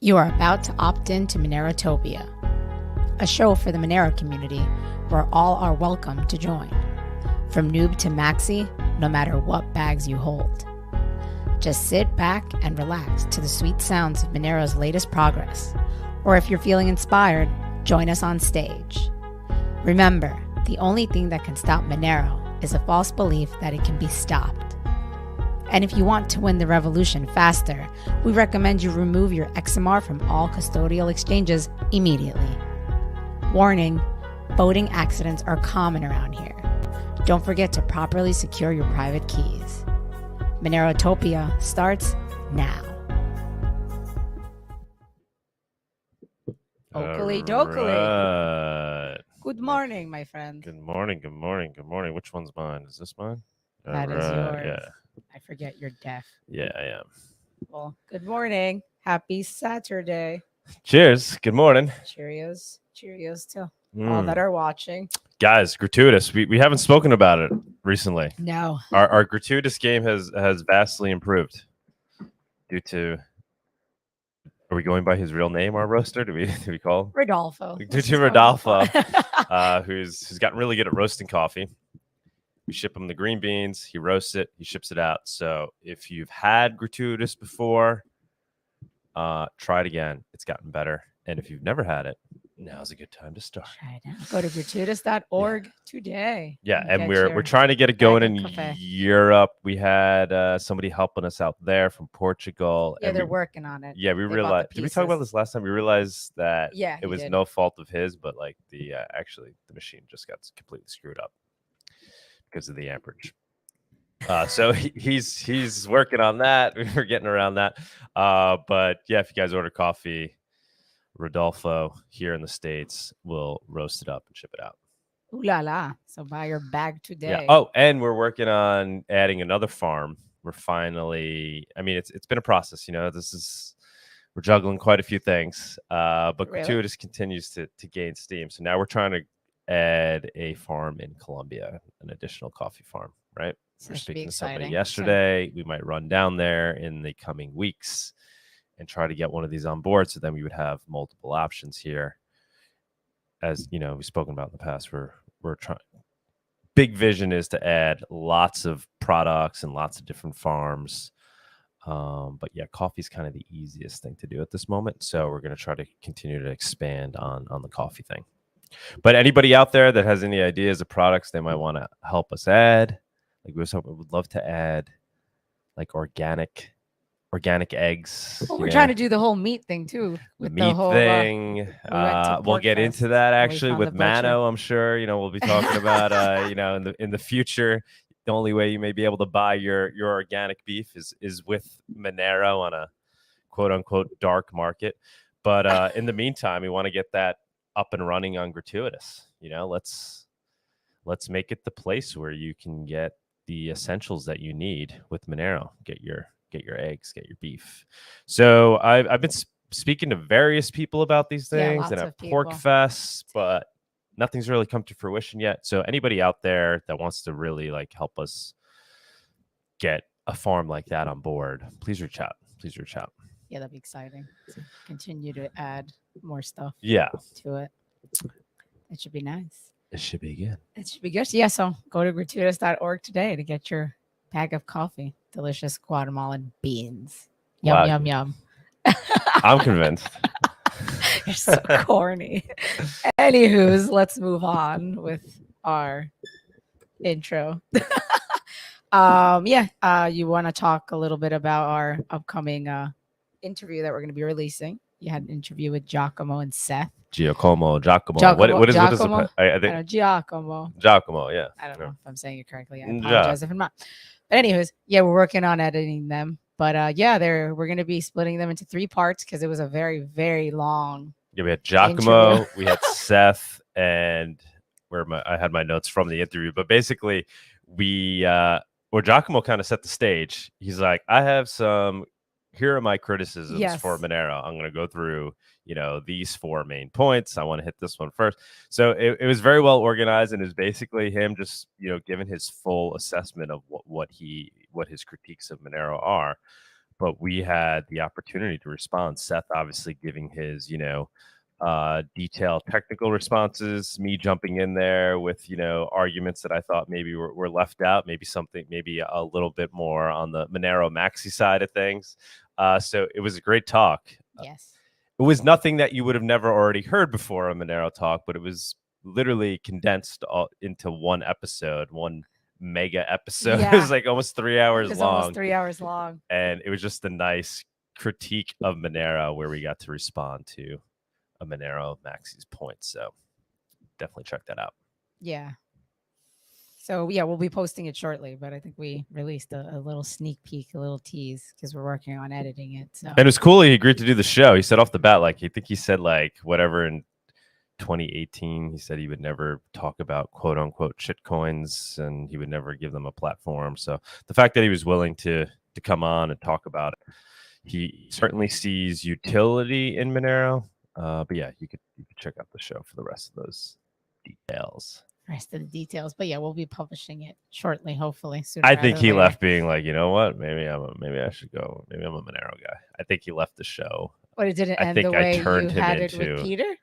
You are about to opt in to Monerotopia, a show for the Monero community where all are welcome to join. From noob to maxi, no matter what bags you hold. Just sit back and relax to the sweet sounds of Monero's latest progress. Or if you're feeling inspired, join us on stage. Remember, the only thing that can stop Monero is a false belief that it can be stopped. And if you want to win the revolution faster, we recommend you remove your XMR from all custodial exchanges immediately. Warning, voting accidents are common around here. Don't forget to properly secure your private keys. Monerotopia starts now. Oakley dokily. Good morning, my friend. Good morning. Which one's mine? Is this mine? That is yours. Yeah. I forget you're deaf. Yeah, I am. Well, good morning. Happy Saturday. Cheers. Good morning. Cheerios. Cheerios to all that are watching. Guys, gratuitous. We haven't spoken about it recently. No. Our gratuitous game has vastly improved due to. Are we going by his real name, our roaster? Do we call him? Rodolfo. Due to Rodolfo, who's gotten really good at roasting coffee. We ship him the green beans. He roasts it. He ships it out. So if you've had gratuitous before, try it again. It's gotten better. And if you've never had it, now's a good time to start. Try it out. Go to gratuitous.org today. Yeah, and we're trying to get it going in Europe. We had somebody helping us out there from Portugal. Yeah, they're working on it. Yeah, we realized. Did we talk about this last time? We realized that it was no fault of his, but like the actually the machine just got completely screwed up because of the amperage. So he's working on that. We're getting around that. But yeah, if you guys order coffee, Rodolfo here in the States will roast it up and ship it out. Ooh la la. So buy your bag today. Yeah. Oh, and we're working on adding another farm. We're finally, I mean, it's been a process, you know, we're juggling quite a few things, but gratuitous continues to gain steam. So now we're trying to add a farm in Colombia, an additional coffee farm, right? We're speaking to somebody yesterday. We might run down there in the coming weeks and try to get one of these on board. So then we would have multiple options here. As you know, we've spoken about in the past, we're trying. Big vision is to add lots of products and lots of different farms. But yeah, coffee is kind of the easiest thing to do at this moment. So we're going to try to continue to expand on the coffee thing. But anybody out there that has any ideas of products they might want to help us add, like we would love to add like organic eggs. Well, we're trying to do the whole meat thing too. With the whole thing. We'll get into that actually with Mano. I'm sure, you know, we'll be talking about you know, in the future. The only way you may be able to buy your organic beef is with Monero on a quote unquote dark market. But in the meantime, we want to get that up and running on gratuitous. You know, let's make it the place where you can get the essentials that you need with Monero. Get your eggs, get your beef. So I've been speaking to various people about these things and at Pork Fest, but nothing's really come to fruition yet. So anybody out there that wants to really like help us get a farm like that on board, please reach out. Yeah, that'd be exciting. So continue to add more stuff. To it. It should be nice. It should be good. It should be good. Yeah, so go to gratuitous.org today to get your bag of coffee. Delicious Guatemalan beans. Yum, yum, yum. I'm convinced. You're so corny. Anywho's, let's move on with our intro. You want to talk a little bit about our upcoming interview that we're going to be releasing. You had an interview with Giacomo and Seth. Giacomo. What is I think Giacomo. Yeah. I don't know if I'm saying it correctly. I apologize if I'm not. But anyways, yeah, we're working on editing them. But we're going to be splitting them into 3 parts because it was a very, very long. Yeah, we had Giacomo, we had Seth, and I had my notes from the interview. But basically, Giacomo kind of set the stage. He's like, here are my criticisms for Monero. I'm going to go through, you know, these 4 main points. I want to hit this one first. So it was very well organized, and is basically him just, you know, giving his full assessment of what his critiques of Monero are. but we had the opportunity to respond. Seth obviously giving his, detailed technical responses, me jumping in there with, arguments that I thought maybe were left out, maybe a little bit more on the Monero Maxi side of things. So it was a great talk. Yes. It was nothing that you would have never already heard before on Monero Talk, but it was literally condensed into one episode, one mega episode. Yeah. It was like almost 3 hours It was long. almost 3 hours long. And it was just a nice critique of Monero where we got to respond to a Monero Maxi's point. So definitely check that out. Yeah. So yeah, we'll be posting it shortly, but I think we released a little sneak peek, a little tease, because we're working on editing it. So. And it was cool. He agreed to do the show. He said off the bat, like, he said like whatever in 2018, he said he would never talk about quote unquote shit coins and he would never give them a platform. So the fact that he was willing to come on and talk about it, he certainly sees utility in Monero. But yeah, you could check out the show for the rest of those details. But yeah, we'll be publishing it shortly, hopefully soon. I think he left being like, you know what, maybe I should go. Maybe I'm a Monero guy. I think he left the show. But it didn't end the way you had it with Peter.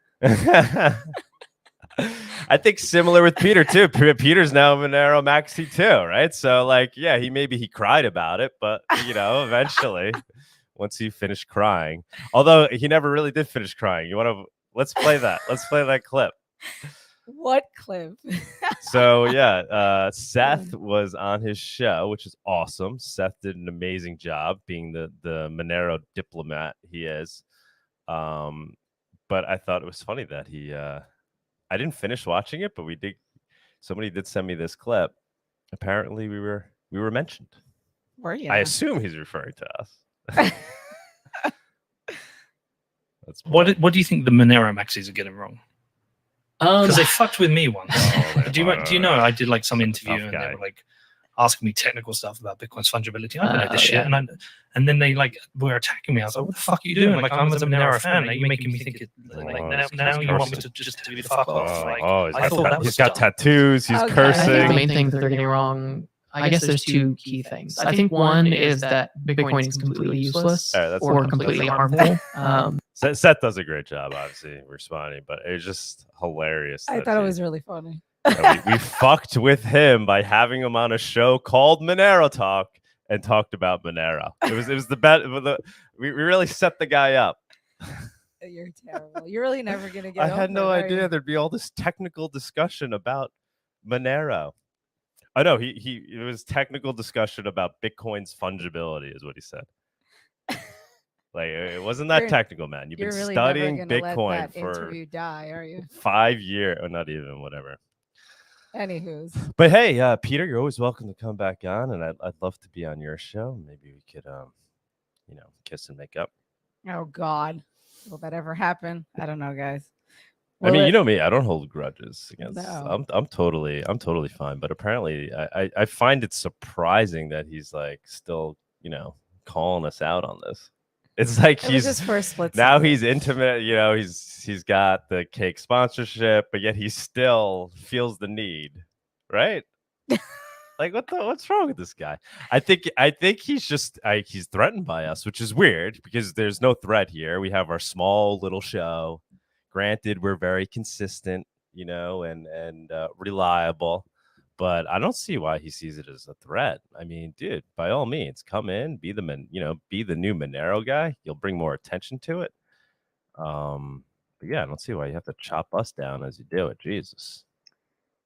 I think similar with Peter too. Peter's now Monero Maxi too, right? So like, yeah, he cried about it, but eventually, once he finished crying, although he never really did finish crying. Let's play that. Let's play that clip. What clip? So yeah, Seth was on his show, which is awesome. Seth did an amazing job being the Monero diplomat he is. But I thought it was funny that I didn't finish watching it, but somebody did send me this clip. Apparently we were mentioned. Were you? I assume he's referring to us. What do you think the Monero Maxis are getting wrong? Because they fucked with me once. Do you know I did like some interview and they were like asking me technical stuff about Bitcoin's fungibility. I don't know this shit, and then they like were attacking me. I was like, "What the fuck are you doing? Like, I'm a Monero fan. Like, you're making me think it. Like now you want me to just do the fuck off? Like, I thought that was he's got tattoos. He's cursing. I think the main thing that they're getting wrong, I guess there's two key things. I think one is that Bitcoin is completely useless or completely harmful. Seth does a great job, obviously, responding, but it was just hilarious. I thought it was really funny. We fucked with him by having him on a show called Monero Talk and talked about Monero. It was the best. We really set the guy up. You're terrible. You're really never gonna get. I had no idea there'd be all this technical discussion about Monero. Oh no, it was technical discussion about Bitcoin's fungibility, is what he said. Like, it wasn't that technical, man. You've been really studying Bitcoin for interview die, are you? 5 years, or not even, whatever. Anywho's. But hey, Peter, you're always welcome to come back on, and I'd love to be on your show. Maybe we could, kiss and make up. Oh God, will that ever happen? I don't know, guys. I mean, you know me. I don't hold grudges against. No. I'm totally fine. But apparently, I find it surprising that he's like still, calling us out on this. It's like he's his first split now he's intimate, he's got the cake sponsorship, but yet he still feels the need, right? Like what's wrong with this guy? I think he's threatened by us, which is weird because there's no threat here. We have our small little show. Granted, we're very consistent, and reliable. But I don't see why he sees it as a threat. I mean, dude, by all means, come in, be the new Monero guy. You'll bring more attention to it. But yeah, I don't see why you have to chop us down as you do it. Jesus.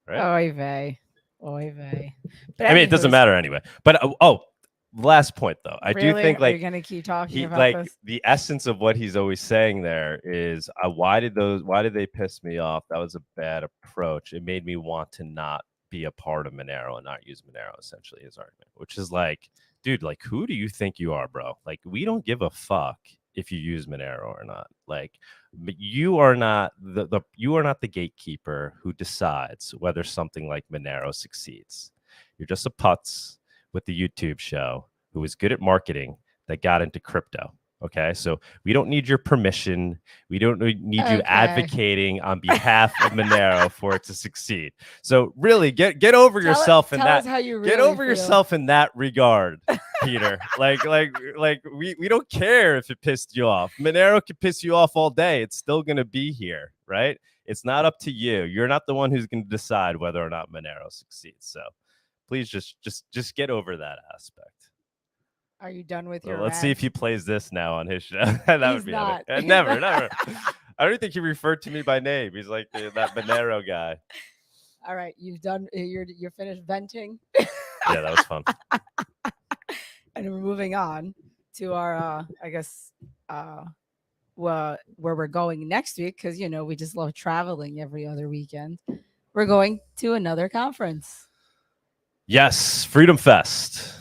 Right? Oy vey. But I mean, it doesn't matter anyway. But last point though, I do think like you're gonna keep talking about this? The essence of what he's always saying there is, why did they piss me off? That was a bad approach. It made me want to not be a part of Monero and not use Monero, essentially his argument, which is like, dude, like, who do you think you are, bro? Like, we don't give a fuck if you use Monero or not. Like, you are not the gatekeeper who decides whether something like Monero succeeds. You're just a putz with the YouTube show who is good at marketing that got into crypto. Okay, so we don't need your permission. We don't need you advocating on behalf of Monero for it to succeed. So really, get over yourself in that. Get over yourself in that regard. Peter. Like we don't care if it pissed you off. Monero can piss you off all day. It's still gonna be here, right? It's not up to you. You're not the one who's gonna decide whether or not Monero succeeds. So please just get over that aspect. Are you done with your Let's rant? see if he plays this now on his show. That would be not. Never. I don't think he referred to me by name. He's like that Monero guy. All right, you're finished venting. Yeah, that was fun. And we're moving on to our I guess where we're going next week, because we just love traveling every other weekend. We're going to another conference. Yes, FreedomFest.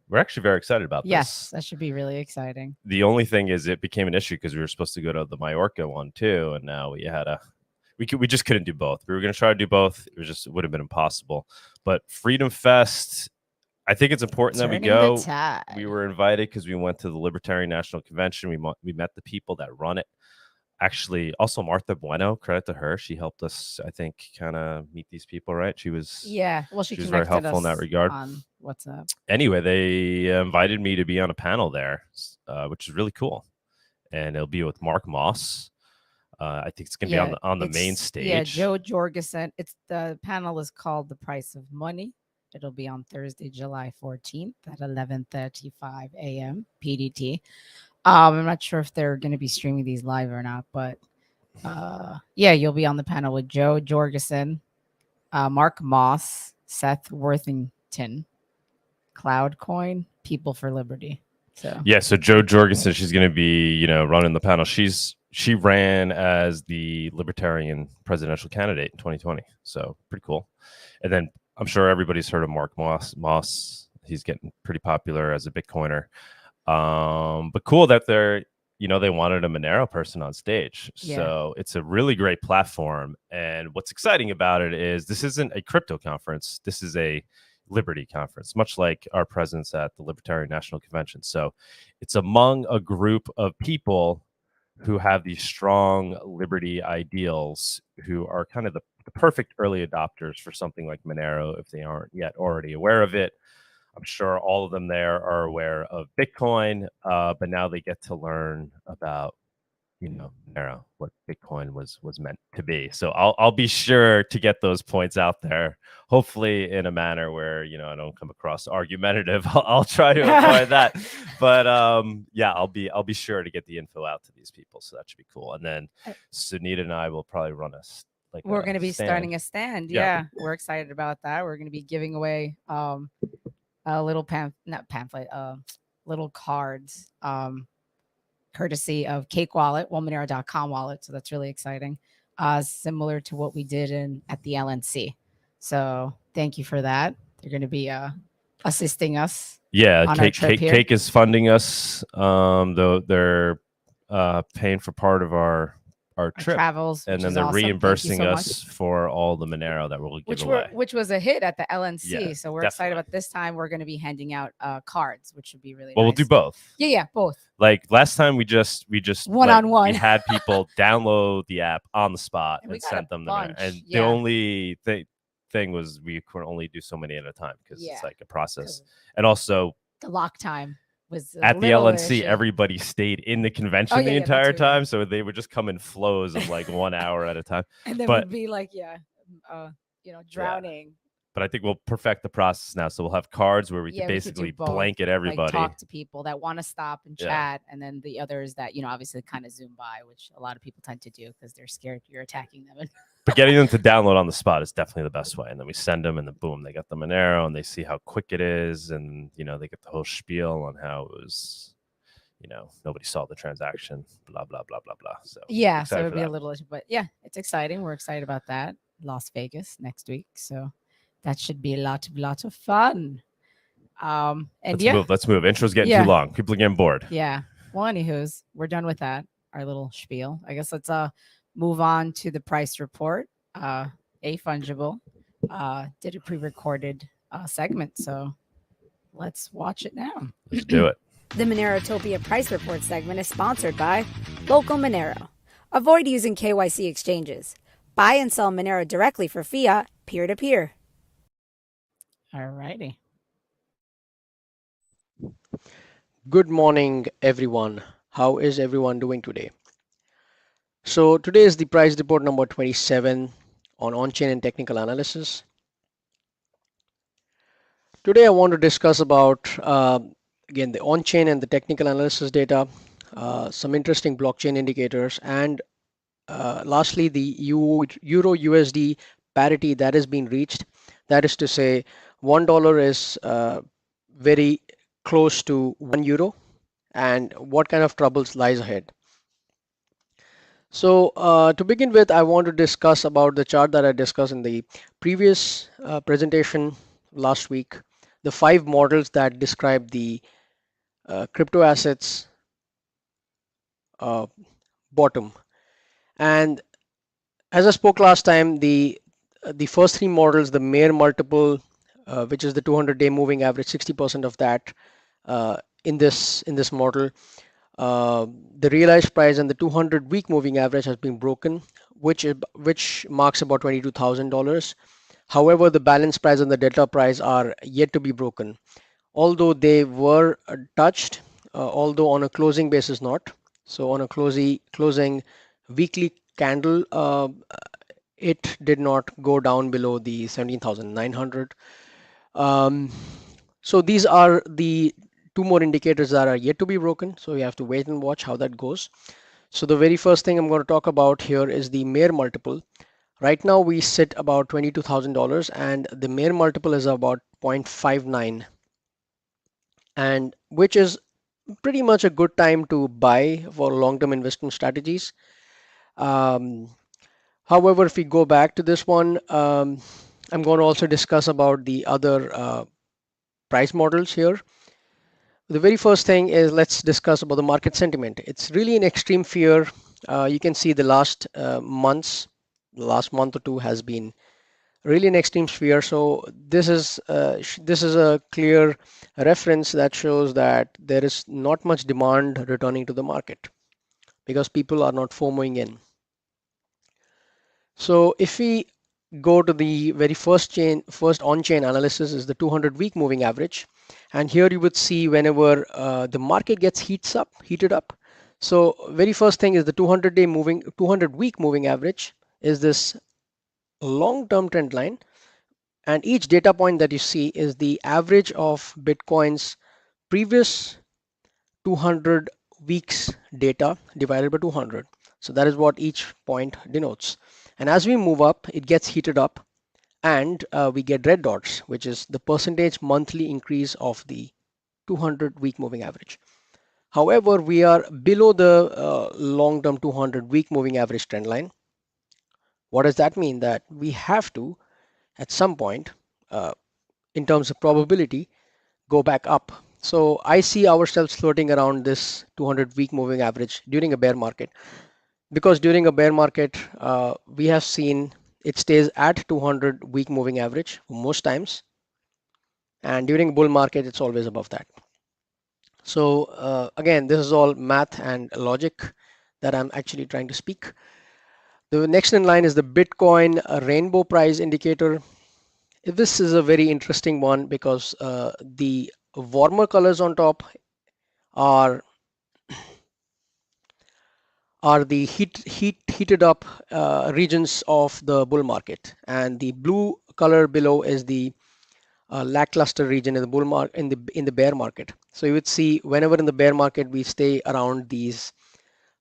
We're actually very excited about this. Yes, that should be really exciting. The only thing is it became an issue because we were supposed to go to the Mallorca one too, and now we just couldn't do both. We were going to try to do both. It would have been impossible. But FreedomFest, I think it's important that we go. We were invited because we went to the Libertarian National Convention. We met the people that run it. Actually, also Martha Bueno, credit to her. She helped us, I think, kind of meet these people, right? She was she was very helpful in that regard. On WhatsApp. Anyway, they invited me to be on a panel there, which is really cool. And it'll be with Mark Moss. I think it's going to be on the main stage. Yeah, Jo Jorgensen. The panel is called The Price of Money. It'll be on Thursday, July 14th at 11:35 a.m. PDT. I'm not sure if they're going to be streaming these live or not, but you'll be on the panel with Jo Jorgensen, Mark Moss, Seth Worthington, Cloudcoin, People for Liberty. So Jo Jorgensen, she's going to be running the panel. She ran as the Libertarian presidential candidate in 2020, so pretty cool. And then I'm sure everybody's heard of Mark Moss. He's getting pretty popular as a Bitcoiner. But cool that they wanted a Monero person on stage. Yeah. So it's a really great platform. And what's exciting about it is this isn't a crypto conference. This is a Liberty conference, much like our presence at the Libertarian National Convention. So it's among a group of people who have these strong liberty ideals, who are kind of the perfect early adopters for something like Monero if they aren't yet already aware of it. I'm sure all of them there are aware of Bitcoin, but now they get to learn about, Monero, what Bitcoin was meant to be. So I'll be sure to get those points out there, hopefully in a manner where, I don't come across argumentative. I'll try to avoid that. But I'll be sure to get the info out to these people. So that should be cool. And then Sunita and I will probably run we're going to be starting a stand. Yeah, we're excited about that. We're going to be giving away a little little cards, courtesy of Cake Wallet, Monero.com wallet. So that's really exciting. Similar to what we did at the LNC. So thank you for that. They're going to be assisting us. Yeah, Cake is funding us. Though they're paying for part of our trip, travels, and then they're reimbursing us for all the Monero that we'll give away, which was a hit at the LNC. So we're excited about this time. We're going to be handing out cards, which would be really nice. We'll do both. Yeah, both. Like last time, we just one-on-one. We had people download the app on the spot and sent them there. And the only thing was we could only do so many at a time because it's like a process, and also the lock time. Was at the LNC, everybody stayed in the convention the entire time, so they would just come in flows of like 1 hour at a time. And then would be like, drowning. But I think we'll perfect the process now, so we'll have cards where we can basically blanket everybody, talk to people that want to stop and chat, and then the others that obviously kind of zoom by, which a lot of people tend to do because they're scared you're attacking them. But getting them to download on the spot is definitely the best way. And then we send them, and then boom, they got the Monero, and they see how quick it is, and they get the whole spiel on how it was. Nobody saw the transaction, blah blah blah blah blah. So so it'll be a little issue, but it's exciting. We're excited about that. Las Vegas next week, so that should be a lot of fun. And let's move. Intro's getting too long. People are getting bored. Yeah. Well, anywho's, we're done with that. Our little spiel. I guess let's move on to the price report. aFungible did a pre-recorded segment, so let's watch it now. Let's do it. The Monerotopia price report segment is sponsored by Local Monero. Avoid using KYC exchanges. Buy and sell Monero directly for fiat, peer-to-peer. All righty. Good morning, everyone. How is everyone doing today? So today is the price report number 27 on-chain and technical analysis. Today I want to discuss about, again, the on-chain and the technical analysis data, some interesting blockchain indicators, and lastly, the Euro USD parity that has been reached. That is to say, $1 is very close to €1, and what kind of troubles lies ahead. So to begin with, I want to discuss about the chart that I discussed in the previous presentation last week, the 5 models that describe the crypto assets bottom. And as I spoke last time, the first 3 models, the Mayer multiple, which is the 200-day moving average, 60% of that in this model. The realized price and the 200-week moving average has been broken, which marks about $22,000. However, the balance price and the delta price are yet to be broken, although they were touched, although on a closing basis not. So on a closing weekly candle, it did not go down below the 17,900. So these are the 2 more indicators that are yet to be broken. So we have to wait and watch how that goes. So the very first thing I'm going to talk about here is the Mayer multiple. Right now we sit about $22,000 and the Mayer multiple is about 0.59, and which is pretty much a good time to buy for long-term investment strategies. However, if we go back to this one, I'm going to also discuss about the other price models here. The very first thing is let's discuss about the market sentiment. It's really an extreme fear. You can see the last month or two has been really an extreme fear. So this is a clear reference that shows that there is not much demand returning to the market because people are not FOMOing in. So if we go to the very first on-chain analysis is the 200-week moving average. And here you would see whenever the market gets heated up. So very first thing is the 200-week moving average is this long-term trend line. And each data point that you see is the average of Bitcoin's previous 200 weeks data divided by 200. So that is what each point denotes. And as we move up, it gets heated up and we get red dots, which is the percentage monthly increase of the 200-week moving average. However, we are below the long-term 200-week moving average trend line. What does that mean? That we have to, at some point, in terms of probability, go back up. So I see ourselves floating around this 200-week moving average during a bear market. Because during a bear market, we have seen it stays at 200-week moving average most times. And during a bull market, it's always above that. So again, this is all math and logic that I'm actually trying to speak. The next in line is the Bitcoin rainbow price indicator. This is a very interesting one because the warmer colors on top are the heated up regions of the bull market, and the blue color below is the lackluster region in the bull market in the bear market. So you would see whenever in the bear market we stay around these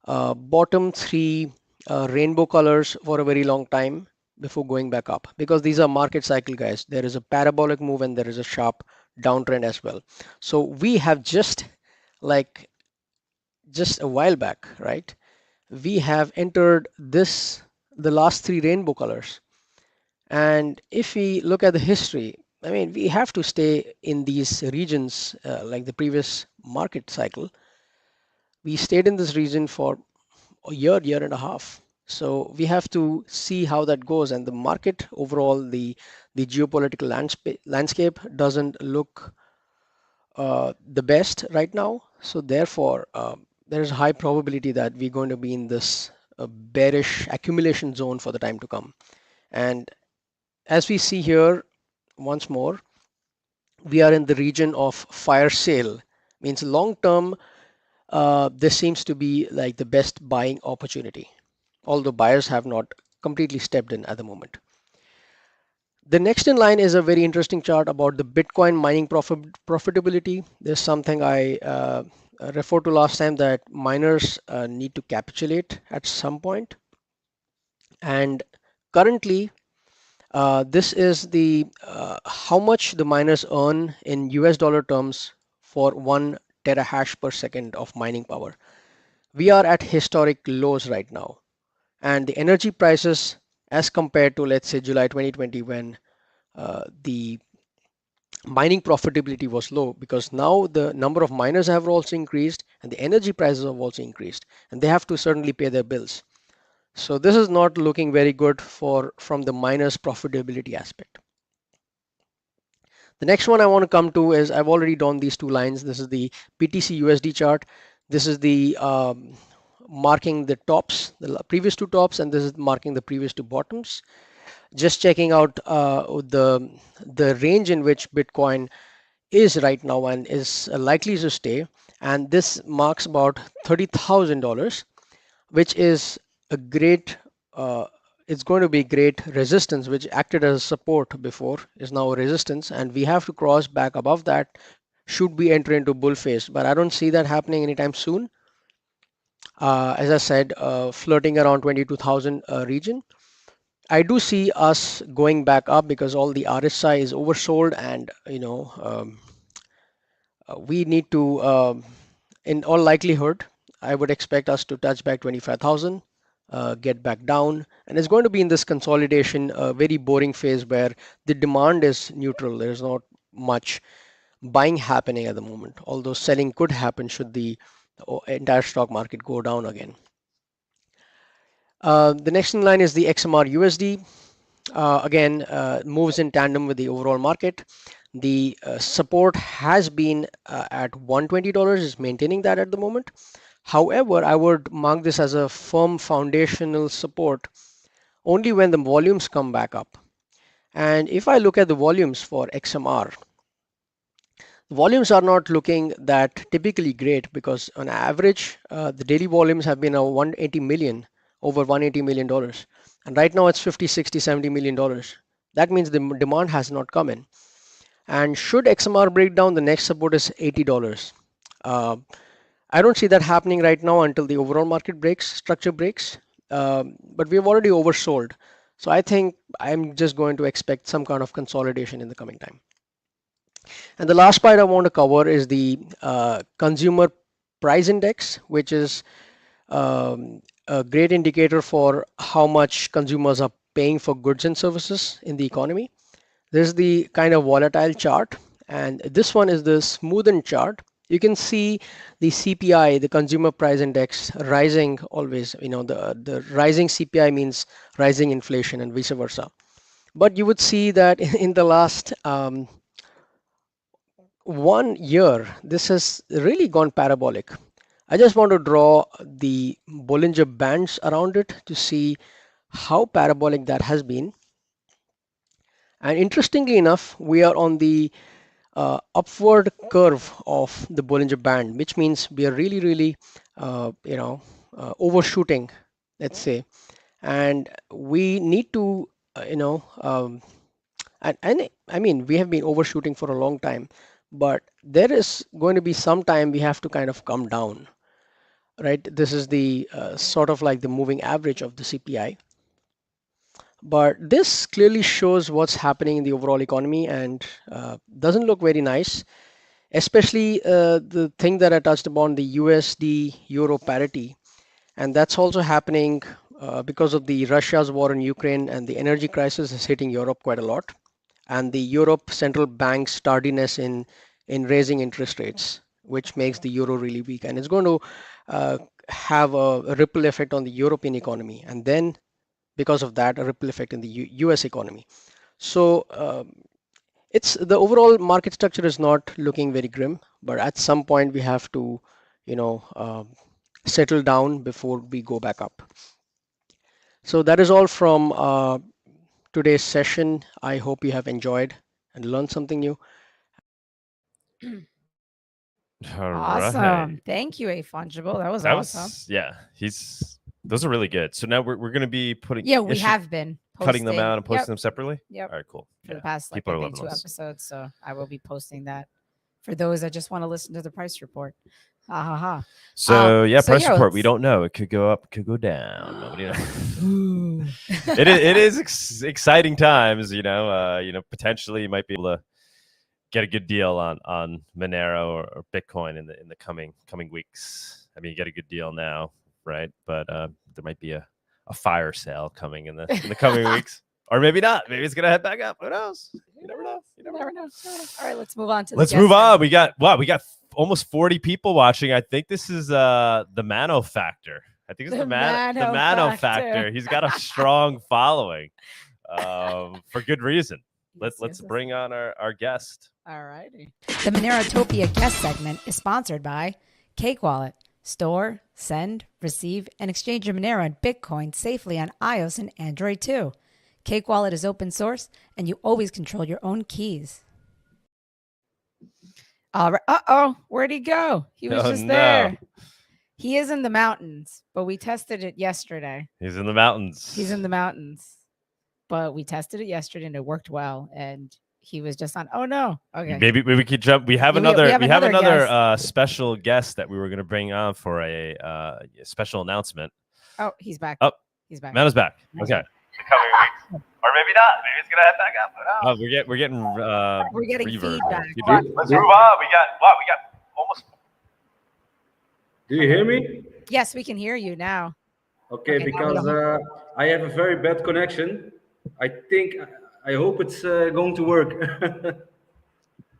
bottom 3 rainbow colors for a very long time before going back up, because these are market cycle, guys. There is a parabolic move and there is a sharp downtrend as well. So we have just a while back, right? We have entered the last 3 rainbow colors. And if we look at the history, I mean, we have to stay in these regions like the previous market cycle. We stayed in this region for a year and a half. So we have to see how that goes. And the market overall, the geopolitical landscape doesn't look the best right now. So therefore, there is a high probability that we're going to be in this bearish accumulation zone for the time to come. And as we see here, once more, we are in the region of fire sale Means long term, this seems to be like the best buying opportunity, although buyers have not completely stepped in at the moment. The next in line is a very interesting chart about the Bitcoin mining profitability. There's something I referred to last time, that miners need to capitulate at some point. And currently, this is the how much the miners earn in US dollar terms for 1 terahash per second of mining power. We are at historic lows right now. And the energy prices, as compared to, let's say, July 2020, when the mining profitability was low, because now the number of miners have also increased and the energy prices have also increased, and they have to certainly pay their bills. So this is not looking very good from the miners profitability aspect. The next one I want to come to is, I've already drawn these two lines. This is the BTC USD chart. This is the marking the tops, the previous two tops, and this is marking the previous two bottoms. Just checking out the range in which Bitcoin is right now and is likely to stay. And this marks about $30,000, which is a great, it's going to be great resistance, which acted as support before, is now a resistance. And we have to cross back above that should we enter into bull phase. But I don't see that happening anytime soon. As I said, flirting around 22,000 region. I do see us going back up because all the RSI is oversold, and we need to, in all likelihood, I would expect us to touch back 25,000, get back down, and it's going to be in this consolidation, very boring phase where the demand is neutral. There's not much buying happening at the moment, although selling could happen should the entire stock market go down again. The next in line is the XMR USD. Again, moves in tandem with the overall market. The support has been at $120, is maintaining that at the moment. However, I would mark this as a firm foundational support only when the volumes come back up. And if I look at the volumes for XMR, the volumes are not looking that typically great, because on average, the daily volumes have been over $180 million. And right now it's 50, 60, $70 million. That means the demand has not come in. And should XMR break down, the next support is $80. I don't see that happening right now until the overall market structure breaks. But we've already oversold. So I think I'm just going to expect some kind of consolidation in the coming time. And the last part I want to cover is the consumer price index, which is a great indicator for how much consumers are paying for goods and services in the economy. This is the kind of volatile chart, and this one is the smoothened chart. You can see the CPI, the consumer price index, rising always. The rising CPI means rising inflation and vice versa. But you would see that in the last 1 year, this has really gone parabolic. I just want to draw the Bollinger Bands around it to see how parabolic that has been. And interestingly enough, we are on the upward curve of the Bollinger Band, which means we are really, really, overshooting, let's say. And we need to, and I mean, we have been overshooting for a long time, but there is going to be some time we have to kind of come down, right? This is the sort of like the moving average of the CPI. But this clearly shows what's happening in the overall economy, and doesn't look very nice, especially the thing that I touched upon, the USD euro parity. And that's also happening because of the Russia's war in Ukraine, and the energy crisis is hitting Europe quite a lot. And the Europe central bank's tardiness in raising interest rates, which makes the euro really weak. And it's going to have a ripple effect on the European economy. And then because of that, a ripple effect in the US economy. So it's the overall market structure is not looking very grim, but at some point we have to, settle down before we go back up. So that is all from today's session. I hope you have enjoyed and learned something new. Awesome. Right. Thank you, aFungible. That was awesome. Yeah, those are really good. So now we're going to be putting. Yeah, we have been cutting them out and posting them separately. Yep. All right, cool. For the past like I think 2 episodes, so I will be posting that for those that just want to listen to the price report. Ha ha ha. So price report. We don't know. It could go up, could go down. Nobody knows. it is exciting times. Potentially you might be able to get a good deal on Monero or Bitcoin in the coming weeks. I mean, you get a good deal now, right? But there might be a fire sale coming in the coming weeks, or maybe not. Maybe it's gonna head back up. Who knows? You never know. All right, let's move on to. Let's move on. We got almost 40 people watching. I think this is the Mano factor. I think it's the Mano factor. He's got a strong following, for good reason. Let's bring on our guest. All righty. The Monerotopia guest segment is sponsored by Cake Wallet. Store, send, receive, and exchange your Monero and Bitcoin safely on iOS and Android too. Cake Wallet is open source, and you always control your own keys. All right. Uh-oh, where'd he go? He was just there. He is in the mountains, but we tested it yesterday. He's in the mountains. But we tested it yesterday, and it worked well, and he was just on. Oh no! Okay. Maybe we could jump. We have another special guest that we were going to bring on for a special announcement. Oh, he's back. Oh, he's back. Mano's back. Okay. Or maybe not. Maybe it's gonna head back up. Oh, we're getting feedback. Let's move on. We got almost. Do you hear me? Yes, we can hear you now. Okay, because I have a very bad connection. I hope it's going to work.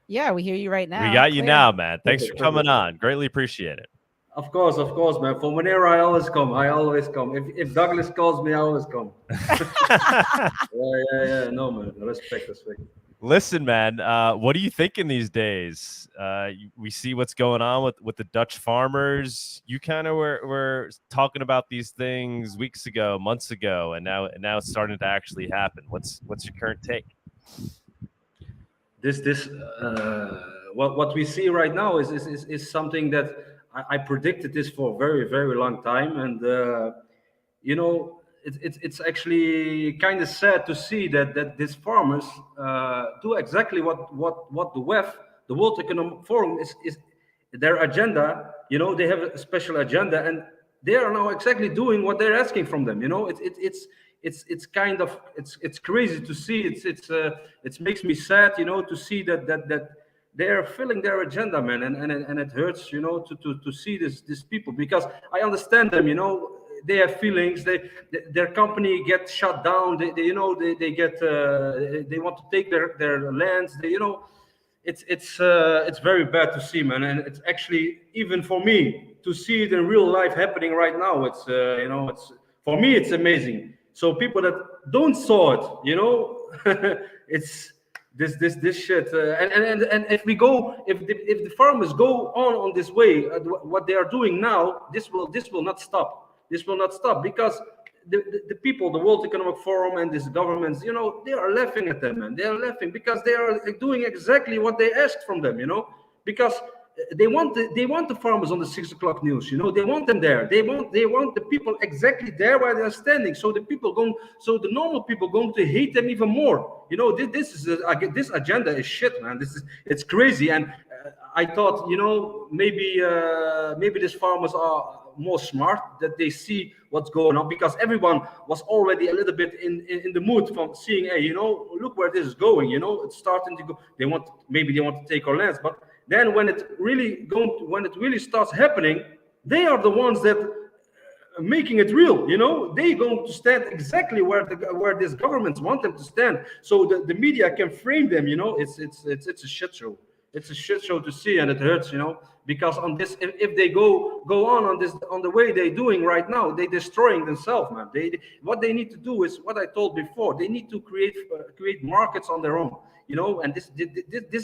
Yeah, we hear you right now. We got you now, man. Thanks for coming on. Greatly appreciate it. Of course, man. For Monero, I always come. If Douglas calls me, I always come. Yeah. No, man. Respect. Listen, man. What are you thinking these days? We see what's going on with the Dutch farmers. You kind of were talking about these things weeks ago, months ago, and now it's starting to actually happen. What's your current take? What we see right now is something that I predicted this for a very, very long time, and it's actually kind of sad to see that these farmers do exactly what the WEF, the World Economic Forum, is their agenda. They have a special agenda, and they are now exactly doing what they're asking from them. It's kind of it's crazy to see. It makes me sad, to see that they're filling their agenda, man, and it hurts, to see these people, because I understand them, they have feelings. Their company gets shut down. They get they want to take their lands. It's very bad to see, man, and it's actually, even for me, to see it in real life happening right now. It's it's, for me, it's amazing. So people that don't saw it, it's this shit, and if the farmers go on this way, what they are doing now, this will not stop. This will not stop, because the people, the World Economic Forum and these governments, they are laughing at them, man. They are laughing because they are doing exactly what they asked from them, because they want the farmers on the 6 o'clock news, they want them there. They want the people exactly there where they are standing. So the normal people going to hate them even more. This agenda is shit, man. It's crazy. And I thought, maybe these farmers are more smart, that they see what's going on, because everyone was already a little bit in the mood from seeing, hey, look where this is going. It's starting to go. They want to take our lands, but then when it really starts happening, they are the ones that are making it real. They're going to stand exactly where these governments want them to stand, so the media can frame them. It's a shit show. It's a shit show to see, and it hurts, because on this, if they go on the way they're doing right now, they're destroying themselves, man. What they need to do is what I told before. They need to create markets on their own, and this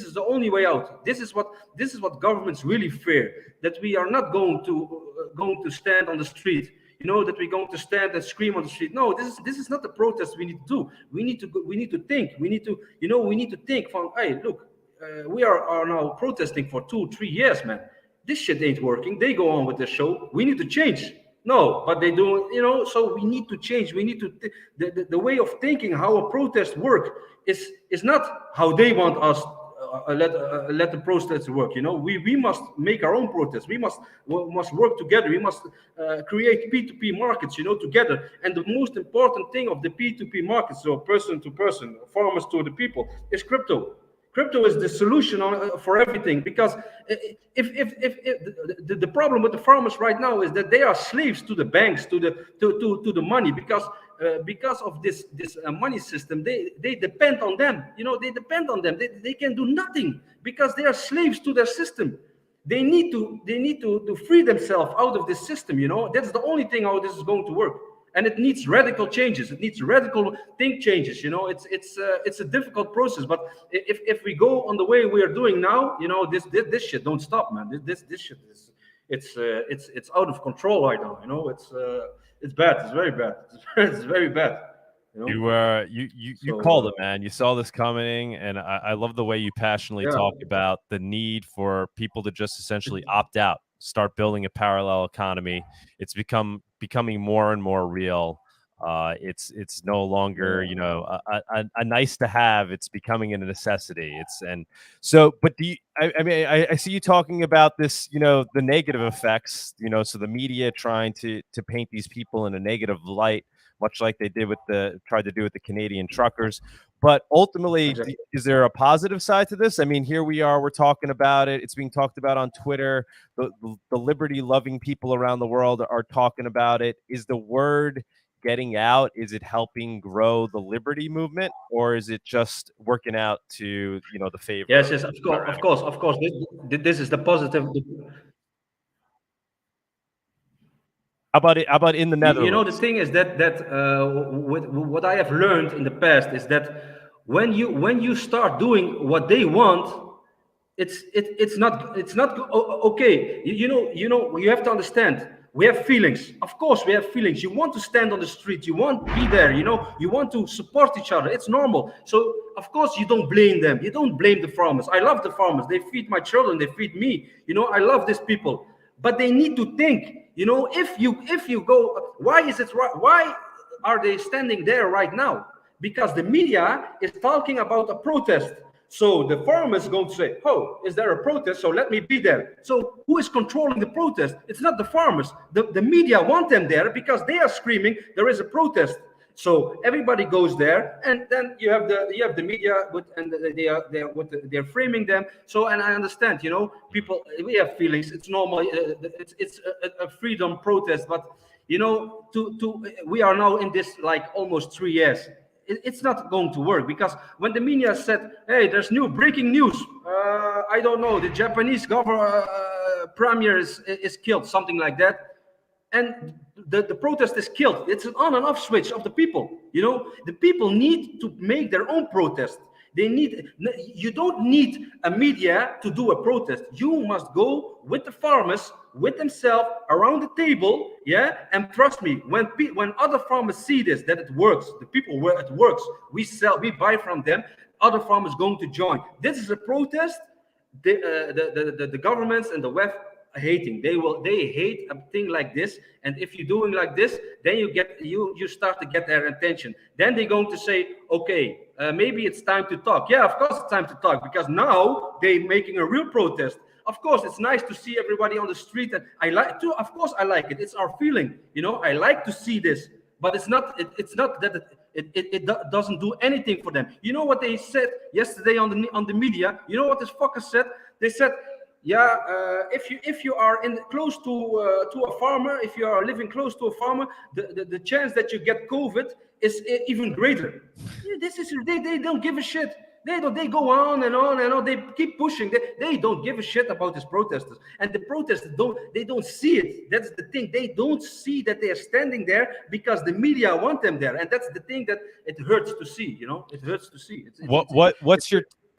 is the only way out. This is what governments really fear, that we are not going to stand on the street, that we're going to stand and scream on the street. No, this is not the protest we need to do. We need to think. We need to think from, hey, look, we are now protesting for 2-3 years, man. this shit ain't working. They go on with their show. We need to change. No, but they do, so we need to change. We need to, the way of thinking how a protest work is not how they want us let the protests work. We must make our own protests. We must work together. We must create P2P markets, together. And the most important thing of the P2P markets, so person to person, farmers to the people, is crypto. Crypto is the solution for everything, because if the problem with the farmers right now is that they are slaves to the banks, to the money, because of this money system. They depend on them. They depend on them. They can do nothing because they are slaves to their system. They need to free themselves out of this system. That's the only thing how this is going to work. And it needs radical changes. It needs radical think changes. It's a difficult process. But if we go on the way we are doing now, this shit don't stop, man. This shit is it's out of control right now. It's bad. It's very bad. It's very bad. You called it, man. You saw this coming, and I love the way you passionately talk about the need for people to just essentially opt out, start building a parallel economy. It's becoming more and more real. It's no longer a nice to have. It's becoming a necessity. But I see you talking about this, the negative effects, so the media trying to paint these people in a negative light, much like they tried to do with the Canadian truckers. But ultimately, is there a positive side to this? I mean, here we are, we're talking about it. It's being talked about on Twitter. The liberty-loving people around the world are talking about it. Is the word getting out? Is it helping grow the liberty movement, or is it just working out to, the favor? Yes, of course. This is the positive. How about in the Netherlands? The thing is that what I have learned in the past is that when you start doing what they want, it's not okay. You have to understand. We have feelings. Of course, we have feelings. You want to stand on the street. You want to be there. You want to support each other. It's normal. So, of course, you don't blame them. You don't blame the farmers. I love the farmers. They feed my children. They feed me. I love these people. But they need to think. If you go, why is it right? Why are they standing there right now? Because the media is talking about a protest. So the farmers is going to say, oh, is there a protest? So let me be there. So who is controlling the protest? It's not the farmers. The media want them there because they are screaming, there is a protest. So everybody goes there, and then you have the media they're framing them. So, and I understand, people, we have feelings. It's normal. It's a freedom protest, but we are now in this like almost 3 years. It's not going to work, because when the media said, hey, there's new breaking news, I don't know, the Japanese premier is killed, something like that, and the protest is killed. It's an on and off switch of the people. The people need to make their own protest. You don't need a media to do a protest. You must go with the farmers, with themselves, around the table, and trust me, when other farmers see this, that it works, the people where it works, we buy from them, other farmers going to join. This is a protest the governments and the web are hating. They hate a thing like this, and if you're doing like this, then you start to get their attention. Then they're going to say, okay, maybe it's time to talk. Yeah, of course it's time to talk, because now they're making a real protest. Of course, it's nice to see everybody on the street, and I like to. Of course, I like it. It's our feeling, I like to see this, but it's not that it doesn't do anything for them. You know what they said yesterday on the media? You know what this fucker said? They said, if you are close to a farmer, if you are living close to a farmer, the chance that you get COVID is even greater. They don't give a shit. They go on and on and on. They keep pushing. They don't give a shit about these protesters. And the protesters don't see it. That's the thing. They don't see that they are standing there because the media want them there. And that's the thing that it hurts to see. It hurts to see.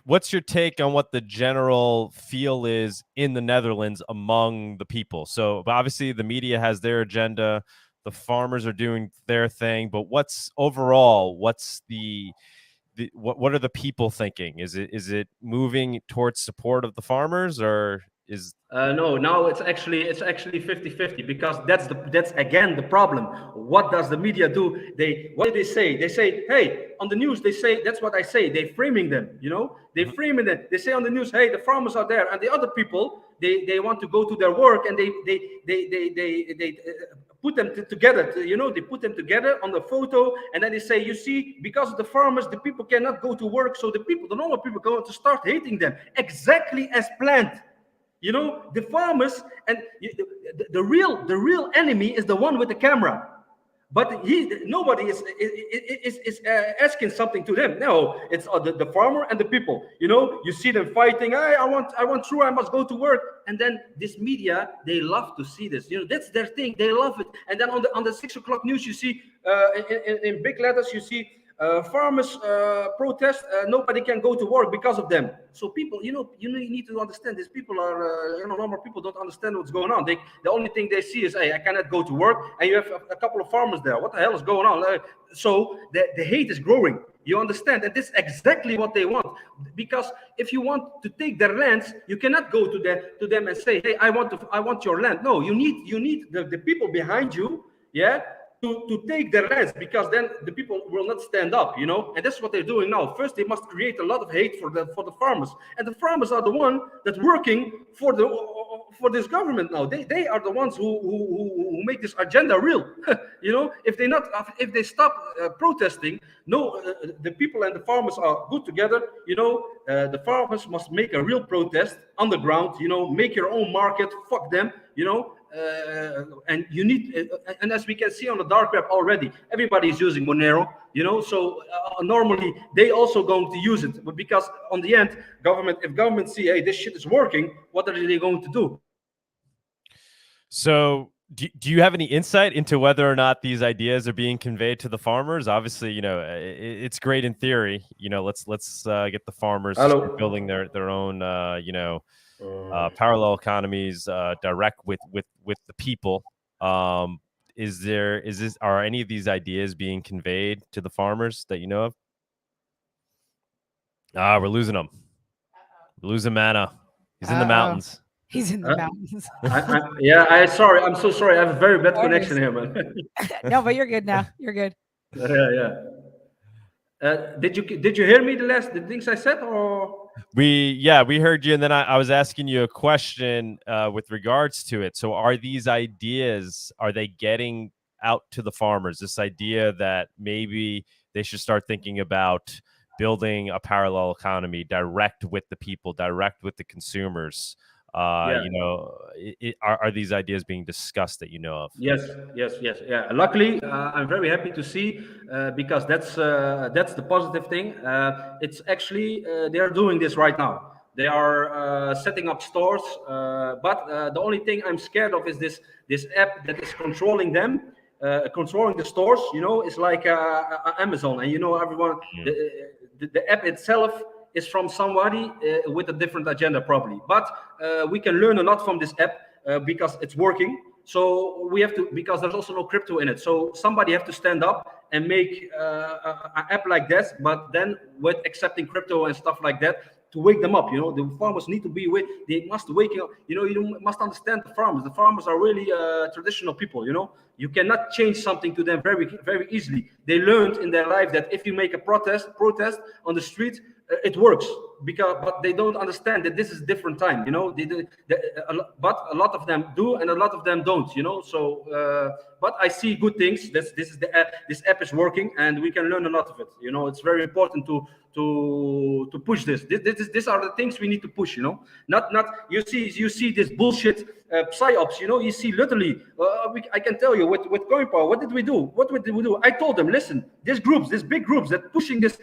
What's your take on what the general feel is in the Netherlands among the people? So obviously the media has their agenda. The farmers are doing their thing. But what's what are the people thinking? Is it moving towards support of the farmers, or is no, now it's actually 50-50 because that's again the problem. What does the media do? What do they say? They say, hey, on the news they say, that's what I say, they framing them, you know, they framing them. They say on the news, hey, the farmers are there, and the other people they want to go to their work, and they put them together, you know, they put them together on the photo, and then they say, you see, because of the farmers, the people cannot go to work, so the normal people, going to start hating them, exactly as planned. You know, the farmers, and the real enemy is the one with the camera. But nobody is asking something to them. No, it's the farmer and the people. You know, you see them fighting. Hey, I want through. I must go to work. And then this media, they love to see this. You know, that's their thing. They love it. And then on the 6 o'clock news, you see in big letters, you see farmers protest. Nobody can go to work because of them. So people, you need to understand. These people are, normal people don't understand what's going on. The only thing they see is, hey, I cannot go to work, and you have a couple of farmers there. What the hell is going on? So the hate is growing. You understand? And this is exactly what they want. Because if you want to take their lands, you cannot go to them and say, hey, I want your land. No, you need the people behind you, yeah, to take their lands, because then the people will not stand up, you know. And that's what they're doing now. First, they must create a lot of hate for the farmers, and the farmers are the one that's working for this government now. They are the ones who make this agenda real. You know, if they stop protesting, the people and the farmers are good together. You know, the farmers must make a real protest on the ground. You know, make your own market. Fuck them. You know. And you need, and as we can see on the dark web already, everybody is using Monero, you know. So normally they also going to use it, but because on the end, if government see, hey, this shit is working, what are they going to do? So do you have any insight into whether or not these ideas are being conveyed to the farmers? Obviously, you know, it's great in theory. You know, let's get the farmers to start building their own, parallel economies direct with the people. Are any of these ideas being conveyed to the farmers that you know of? We're losing them. We're losing Mano. He's in the mountains. He's in the mountains. I'm so sorry. I have a very bad connection here, man. No, but you're good now. You're good. Yeah. Did you hear me the things I said, or? We heard you, and then I was asking you a question with regards to it. So are these ideas, are they getting out to the farmers? This idea that maybe they should start thinking about building a parallel economy direct with the people, direct with the consumers. You know, are these ideas being discussed that you know of? Yes. Yeah. Luckily, I'm very happy to see because that's the positive thing. It's actually they are doing this right now. They are setting up stores, but the only thing I'm scared of is this app that is controlling them, controlling the stores. You know, it's like Amazon, and you know, everyone, the app itself is from somebody with a different agenda, probably. But we can learn a lot from this app because it's working. So we have to, because there's also no crypto in it. So somebody have to stand up and make an app like this, but then with accepting crypto and stuff like that, to wake them up. You know, the farmers need to be they must wake up. You know, you must understand the farmers. The farmers are really traditional people. You know, you cannot change something to them very, very easily. They learned in their life that if you make a protest on the street, it works, but they don't understand that this is a different time. You know, but a lot of them do, and a lot of them don't. You know, so but I see good things. This app is working, and we can learn a lot of it. You know, it's very important to push this. These are the things we need to push. You know, not you see this bullshit psyops. You know, you see literally. I can tell you with CoinPower, what did we do? I told them, listen, these big groups that pushing this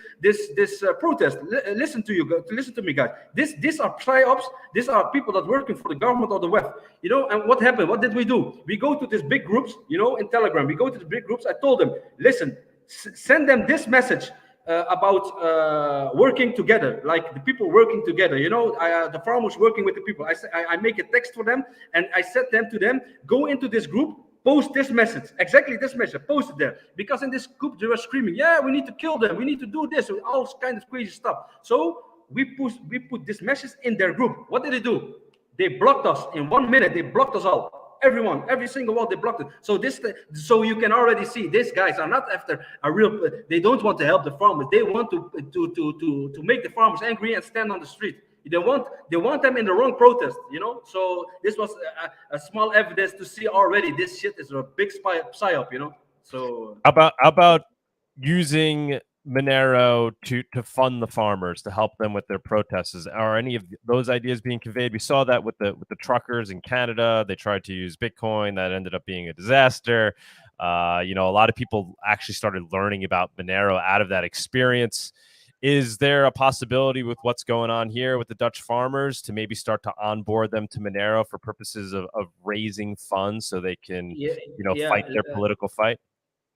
protest. Listen to me, guys. These are psyops. These are people that working for the government or the web. You know, and what happened? What did we do? We go to these big groups. You know, in Telegram, we go to the big groups. I told them, listen, send them this message about working together, like the people working together. You know, the farmers working with the people. I make a text for them, and I said to them, go into this group, post this message, exactly this message, post it there. Because in this group, they were screaming, yeah, we need to kill them, we need to do this, all kind of crazy stuff. So we put this message in their group. What did they do? They blocked us in 1 minute. They blocked us all. Everyone, every single one, they blocked it. So so you can already see these guys are not after a real. They don't want to help the farmers. They want to make the farmers angry and stand on the street. They want them in the wrong protest, you know. So this was a small evidence to see already this shit is a big psyop, you know. So about using Monero to fund the farmers, to help them with their protests. Are any of those ideas being conveyed? We saw that with the truckers in Canada. They tried to use Bitcoin. That ended up being a disaster. You know, a lot of people actually started learning about Monero out of that experience. Is there a possibility with what's going on here with the Dutch farmers to maybe start to onboard them to Monero for purposes of raising funds so they can, you know, fight their political fight?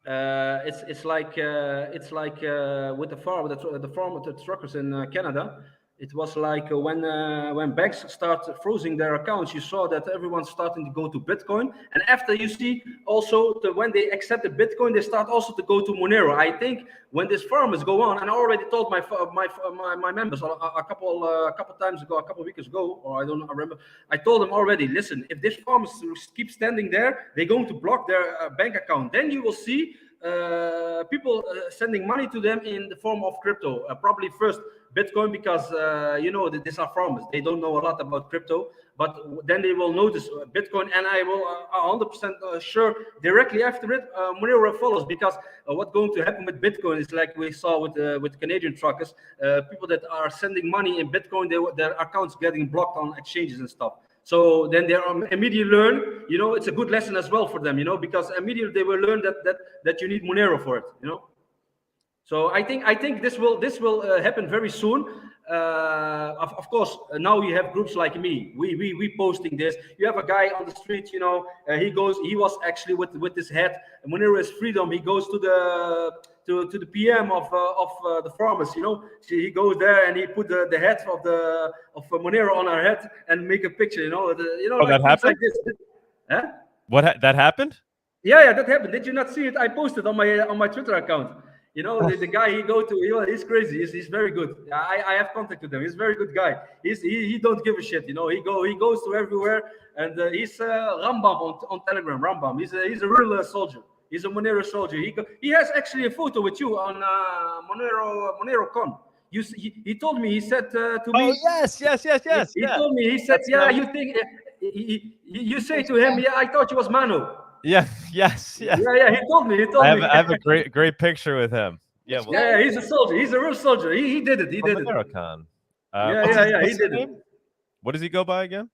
It's like with the truckers in Canada. It was like when banks start freezing their accounts, you saw that everyone's starting to go to Bitcoin. And after you see also when they accepted Bitcoin, they start also to go to Monero. I think when these farmers go on, and I already told my members a couple times ago, a couple of weeks ago, or I don't remember. I told them already, listen, if these farmers keep standing there, they're going to block their bank account. Then you will see people sending money to them in the form of crypto. Probably first Bitcoin, because you know that these are farmers. They don't know a lot about crypto, but then they will notice Bitcoin, and I will 100% sure directly after it Monero follows, because what's going to happen with Bitcoin is like we saw with Canadian truckers, people that are sending money in Bitcoin, their accounts getting blocked on exchanges and stuff. So then they immediately learn, you know, it's a good lesson as well for them, you know, because immediately they will learn that you need Monero for it, you know. So I think this will happen very soon. Of course, now you have groups like me. We posting this. You have a guy on the street, you know. He was actually with his hat. Monero is freedom. He goes to the PM of the farmers, you know. He goes there and he put the head of Monero on our head and make a picture, you know. Oh, that happened? Like this. Huh? That happened? Yeah, that happened. Did you not see it? I posted on my Twitter account. You know, the guy he's crazy. He's very good. I have contact with him. He's a very good guy. He don't give a shit. You know, he goes to everywhere, and he's Rambam on Telegram. Rambam. He's a real soldier. He's a Monero soldier. He has actually a photo with you on Monero Con. He told me. He said to me. Oh yes. He told me. He said, "Yeah, you think." You say to him, "Yeah, I thought you was Mano." Yeah. Yes. Yeah. He told me. I have a great picture with him. Yeah. Well, yeah. He's a soldier. He's a real soldier. He did it. He did it. Monerocon. He did it. What does he go by again?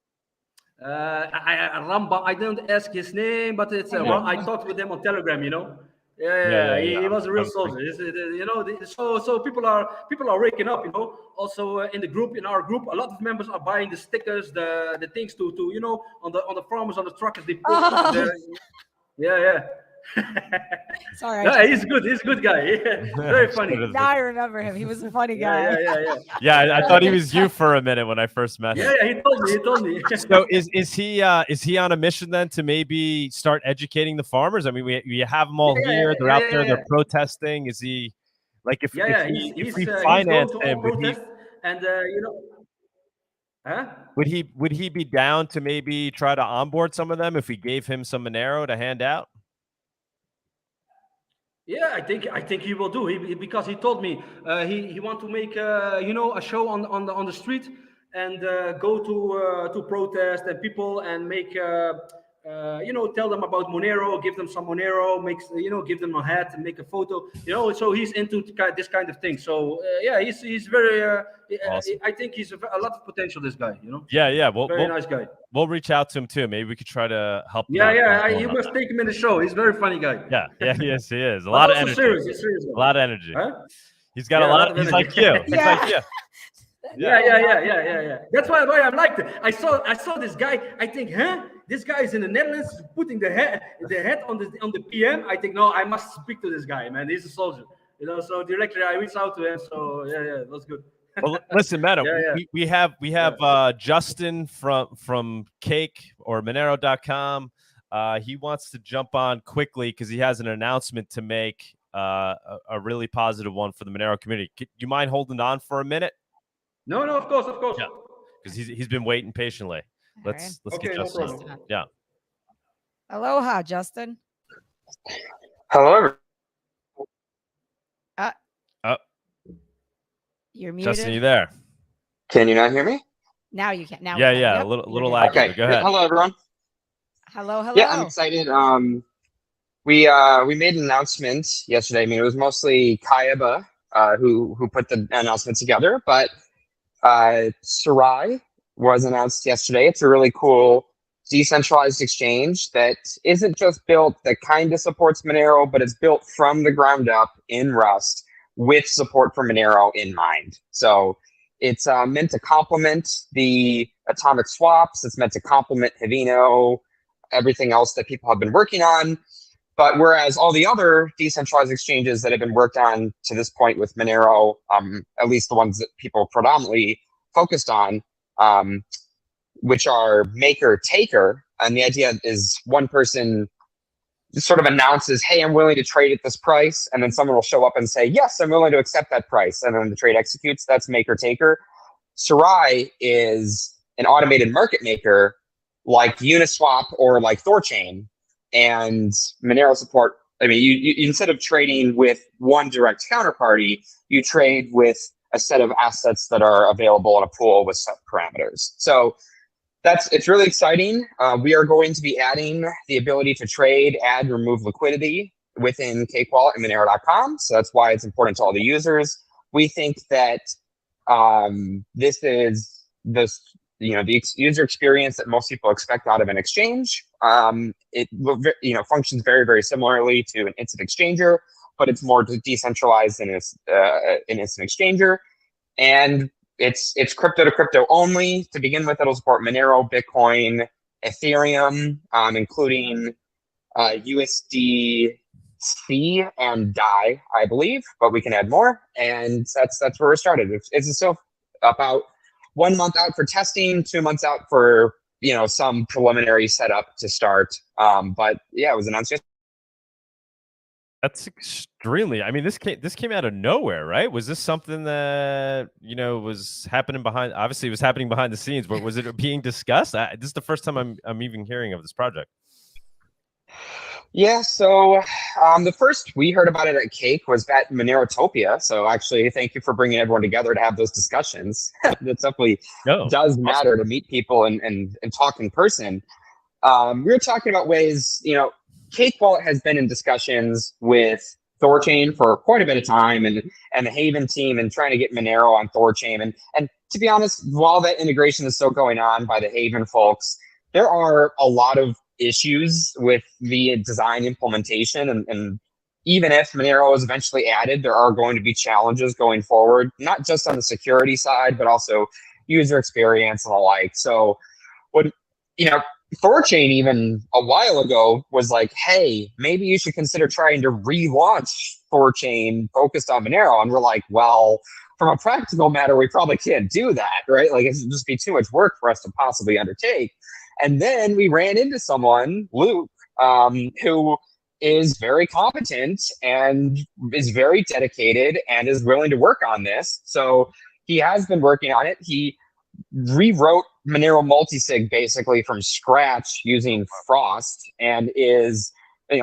Ramba. I don't ask his name, but it's I talked with him on Telegram. You know. Yeah. He was a real soldier. You know. So people are waking up. You know. Also in our group, a lot of members are buying the stickers, the things to you know, on the farmers, on the truckers. They put Yeah. Sorry. Yeah, he's good. He's a good guy. Very funny. Now I remember him. He was a funny guy. Yeah, I thought he was you for a minute when I first met him. Yeah, he told me. So is he on a mission then to maybe start educating the farmers? I mean, we have them all here. They're out there. They're protesting. Is he like if we finance him? Would he, and you know. Huh? Would he be down to maybe try to onboard some of them if we gave him some Monero to hand out? Yeah, I think he will do. Because he told me he want to make you know, a show on the street and go to protest and people and make you know, tell them about Monero, give them some Monero, give them a hat and make a photo, you know. So he's into this kind of thing. So yeah, he's very. Awesome. I think he's a lot of potential. This guy, you know. Yeah. Very nice guy. We'll reach out to him too. Maybe we could try to help. You must take him in the show. He's a very funny guy. Yeah. Yes, he is. A lot of energy. He's serious. A lot of energy. Huh? He's got a lot of. He's like you. He's like you. Yeah. That's why I liked it. I saw this guy. I think, this guy is in the Netherlands putting the head on the PM. I think, no, I must speak to this guy, man. He's a soldier, you know. So directly I reached out to him. So yeah, that's good. Well, listen, Mano, we have Justin from Cake or Monero.com. He wants to jump on quickly because he has an announcement to make, a really positive one for the Monero community. You mind holding on for a minute? No, of course. Yeah, because he's been waiting patiently. Let's Okay, get no Justin. problem. Yeah. Aloha, Justin. Hello. You're muted. Justin, you there? Can you not hear me? Now you can. Now Yeah, we can. yeah. Yep, A little you're good. laggy, Okay. but go ahead. Hello, everyone. Hello, hello. Yeah, I'm excited. We made an announcement yesterday. I mean, it was mostly Kayaba who put the announcement together, but Sarai was announced yesterday. It's a really cool decentralized exchange that isn't just built that kind of supports Monero, but it's built from the ground up in Rust with support for Monero in mind. So it's meant to complement the atomic swaps. It's meant to complement Hivino, everything else that people have been working on. But whereas all the other decentralized exchanges that have been worked on to this point with Monero, at least the ones that people predominantly focused on, which are maker-taker, and the idea is one person sort of announces, hey, I'm willing to trade at this price, and then someone will show up and say, yes, I'm willing to accept that price, and then the trade executes. That's maker-taker. Sarai is an automated market maker like Uniswap or like Thorchain, and Monero support. I mean, you instead of trading with one direct counterparty, you trade with a set of assets that are available in a pool with set parameters. So it's really exciting. We are going to be adding the ability to trade, add, remove liquidity within Cake Wallet and Monero.com. So that's why it's important to all the users. We think that this is the user experience that most people expect out of an exchange. It functions very, very similarly to an instant exchanger, but it's more decentralized in its instant exchanger. And it's crypto to crypto only. To begin with, it'll support Monero, Bitcoin, Ethereum, including USDC and DAI, I believe, but we can add more. And that's where we're started. It's still about 1 month out for testing, 2 months out for some preliminary setup to start. But yeah, it was announced yesterday. That's extremely. I mean, this came out of nowhere, right? Was this something that was happening behind? Obviously, it was happening behind the scenes, but was it being discussed? This is the first time I'm even hearing of this project. Yeah, so the first we heard about it at Cake was at Monerotopia. So actually, thank you for bringing everyone together to have those discussions. That definitely does matter to meet people and talk in person. We were talking about ways, Cake Wallet has been in discussions with Thorchain for quite a bit of time and the Haven team and trying to get Monero on Thorchain. And to be honest, while that integration is still going on by the Haven folks, there are a lot of issues with the design implementation. And even if Monero is eventually added, there are going to be challenges going forward, not just on the security side, but also user experience and the like. So what, Thorchain even a while ago was like, hey, maybe you should consider trying to relaunch Thorchain focused on Monero. And we're like, well, from a practical matter, we probably can't do that, right? Like, it would just be too much work for us to possibly undertake. And then we ran into someone, Luke, who is very competent and is very dedicated and is willing to work on this. So he has been working on it. He rewrote Monero multisig basically from scratch using Frost, and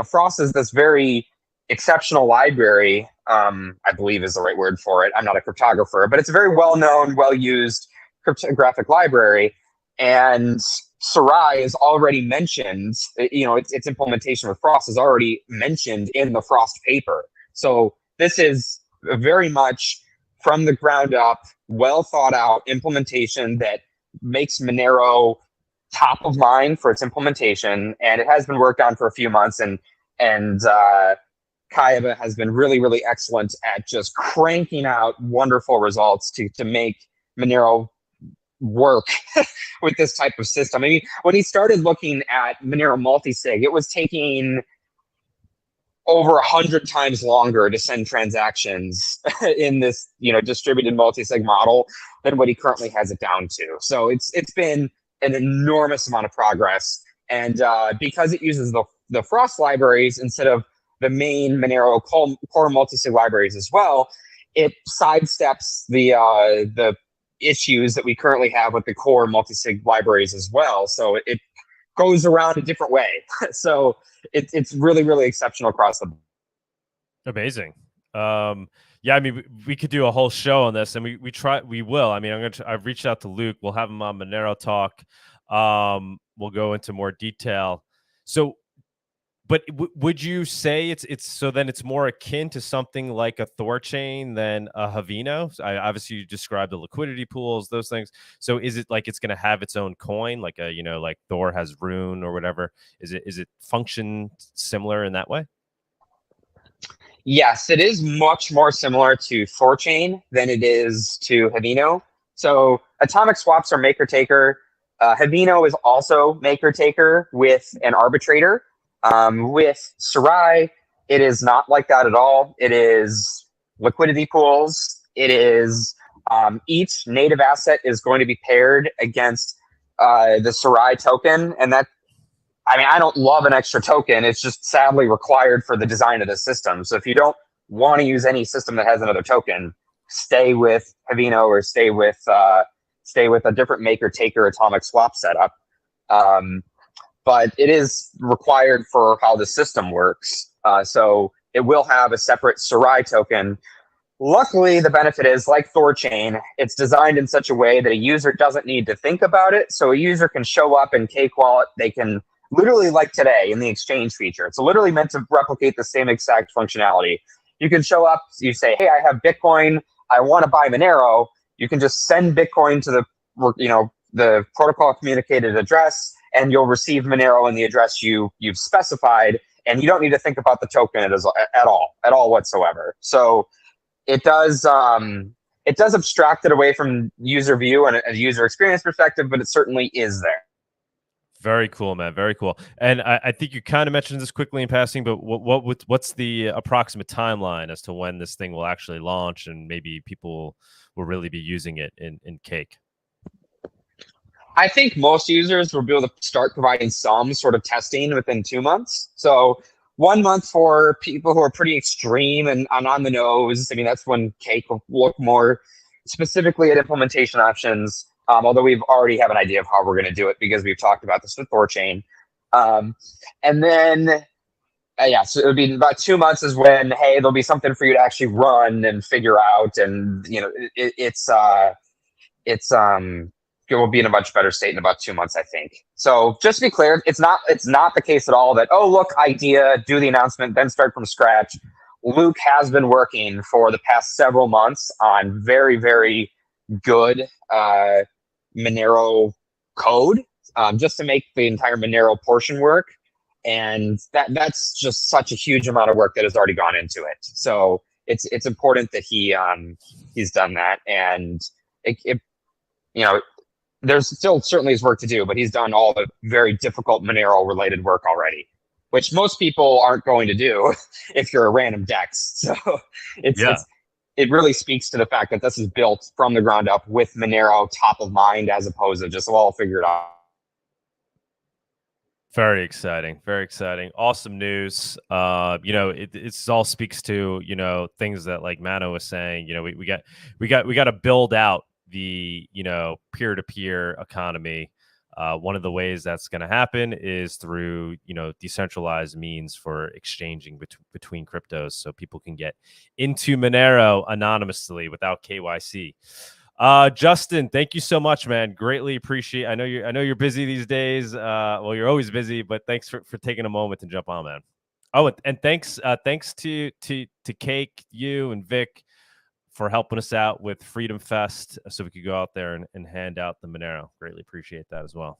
Frost is this very exceptional library, I believe is the right word for it. I'm not a cryptographer, but it's a very well-known, well-used cryptographic library. And Sarai is already mentioned, its implementation with Frost is already mentioned in the Frost paper. So this is very much from the ground up, well thought out implementation that makes Monero top of mind for its implementation. And it has been worked on for a few months, and Kayaba has been really, really excellent at just cranking out wonderful results to make Monero work with this type of system. I mean, when he started looking at Monero multisig, it was taking over 100 times longer to send transactions in this, distributed multisig model than what he currently has it down to. So it's been an enormous amount of progress, and because it uses the Frost libraries instead of the main Monero core multisig libraries as well, it sidesteps the issues that we currently have with the core multi-sig libraries as well. So it goes around a different way. So it's really, really exceptional across the board. Amazing. Yeah, I mean, we could do a whole show on this, and we will. I mean, I've reached out to Luke. We'll have him on Monero Talk. We'll go into more detail. So, but would you say it's so then it's more akin to something like a Thorchain than a Havino? Obviously, you described the liquidity pools, those things. So is it like it's going to have its own coin, like like Thor has Rune or whatever? Is it function similar in that way? Yes, it is much more similar to Thorchain than it is to Havino. So atomic swaps are maker-taker. Havino is also maker-taker with an arbitrator. With Sarai, it is not like that at all. It is liquidity pools. It is each native asset is going to be paired against the Sarai token, and that, I mean, I don't love an extra token. It's just sadly required for the design of the system. So if you don't want to use any system that has another token, stay with Havino or stay with a different maker-taker atomic swap setup. But it is required for how the system works. So it will have a separate Sarai token. Luckily, the benefit is, like Thorchain, it's designed in such a way that a user doesn't need to think about it. So a user can show up in Cake Wallet. They can literally, like today in the exchange feature, it's literally meant to replicate the same exact functionality. You can show up, you say, hey, I have Bitcoin, I want to buy Monero. You can just send Bitcoin to the protocol communicated address, and you'll receive Monero in the address you've specified, and you don't need to think about the token at all whatsoever. So it does abstract it away from user view and a user experience perspective, but it certainly is there. Very cool, man. Very cool. And I think you kind of mentioned this quickly in passing, but what's the approximate timeline as to when this thing will actually launch and maybe people will really be using it in Cake? I think most users will be able to start providing some sort of testing within 2 months. So 1 month for people who are pretty extreme and on the nose. I mean, that's when Cake will look more specifically at implementation options. Although we've already have an idea of how we're going to do it because we've talked about this with Thorchain. And then, so it would be about 2 months is when, hey, there'll be something for you to actually run and figure out. And, it will be in a much better state in about 2 months, I think. So just to be clear, it's not the case at all that, oh, look, idea, do the announcement, then start from scratch. Luke has been working for the past several months on very, very good Monero code just to make the entire Monero portion work. And that's just such a huge amount of work that has already gone into it. So it's important that he's done that. And there's still certainly his work to do, but he's done all the very difficult Monero related work already, which most people aren't going to do if you're a random DEX. So it really speaks to the fact that this is built from the ground up with Monero top of mind, as opposed to just, well, I'll figure it out. Very exciting. Very exciting. Awesome news. It all speaks to, things that like Mano was saying, we got to build out the, peer-to-peer economy. One of the ways that's going to happen is through, decentralized means for exchanging between cryptos, so people can get into Monero anonymously without KYC. Justin, thank you so much, man. Greatly appreciate. I know you're busy these days. Well, you're always busy, but thanks for taking a moment to jump on, man. Oh, and thanks to Cake, you and Vic, for helping us out with FreedomFest so we could go out there and hand out the Monero. Greatly appreciate that as well.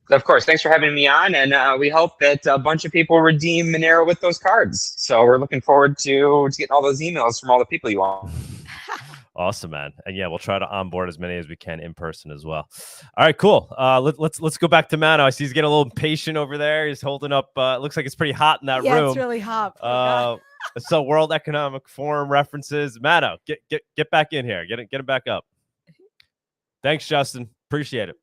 Of course. Thanks for having me on. And we hope that a bunch of people redeem Monero with those cards. So we're looking forward to getting all those emails from all the people you want. Awesome, man. And yeah, we'll try to onboard as many as we can in person as well. All right, cool. Let's go back to Mano. I see he's getting a little impatient over there. He's holding up. It looks like it's pretty hot in that room. Yeah, it's really hot. So World Economic Forum references. Mano, get back in here. Get him back up. Thanks, Justin. Appreciate it.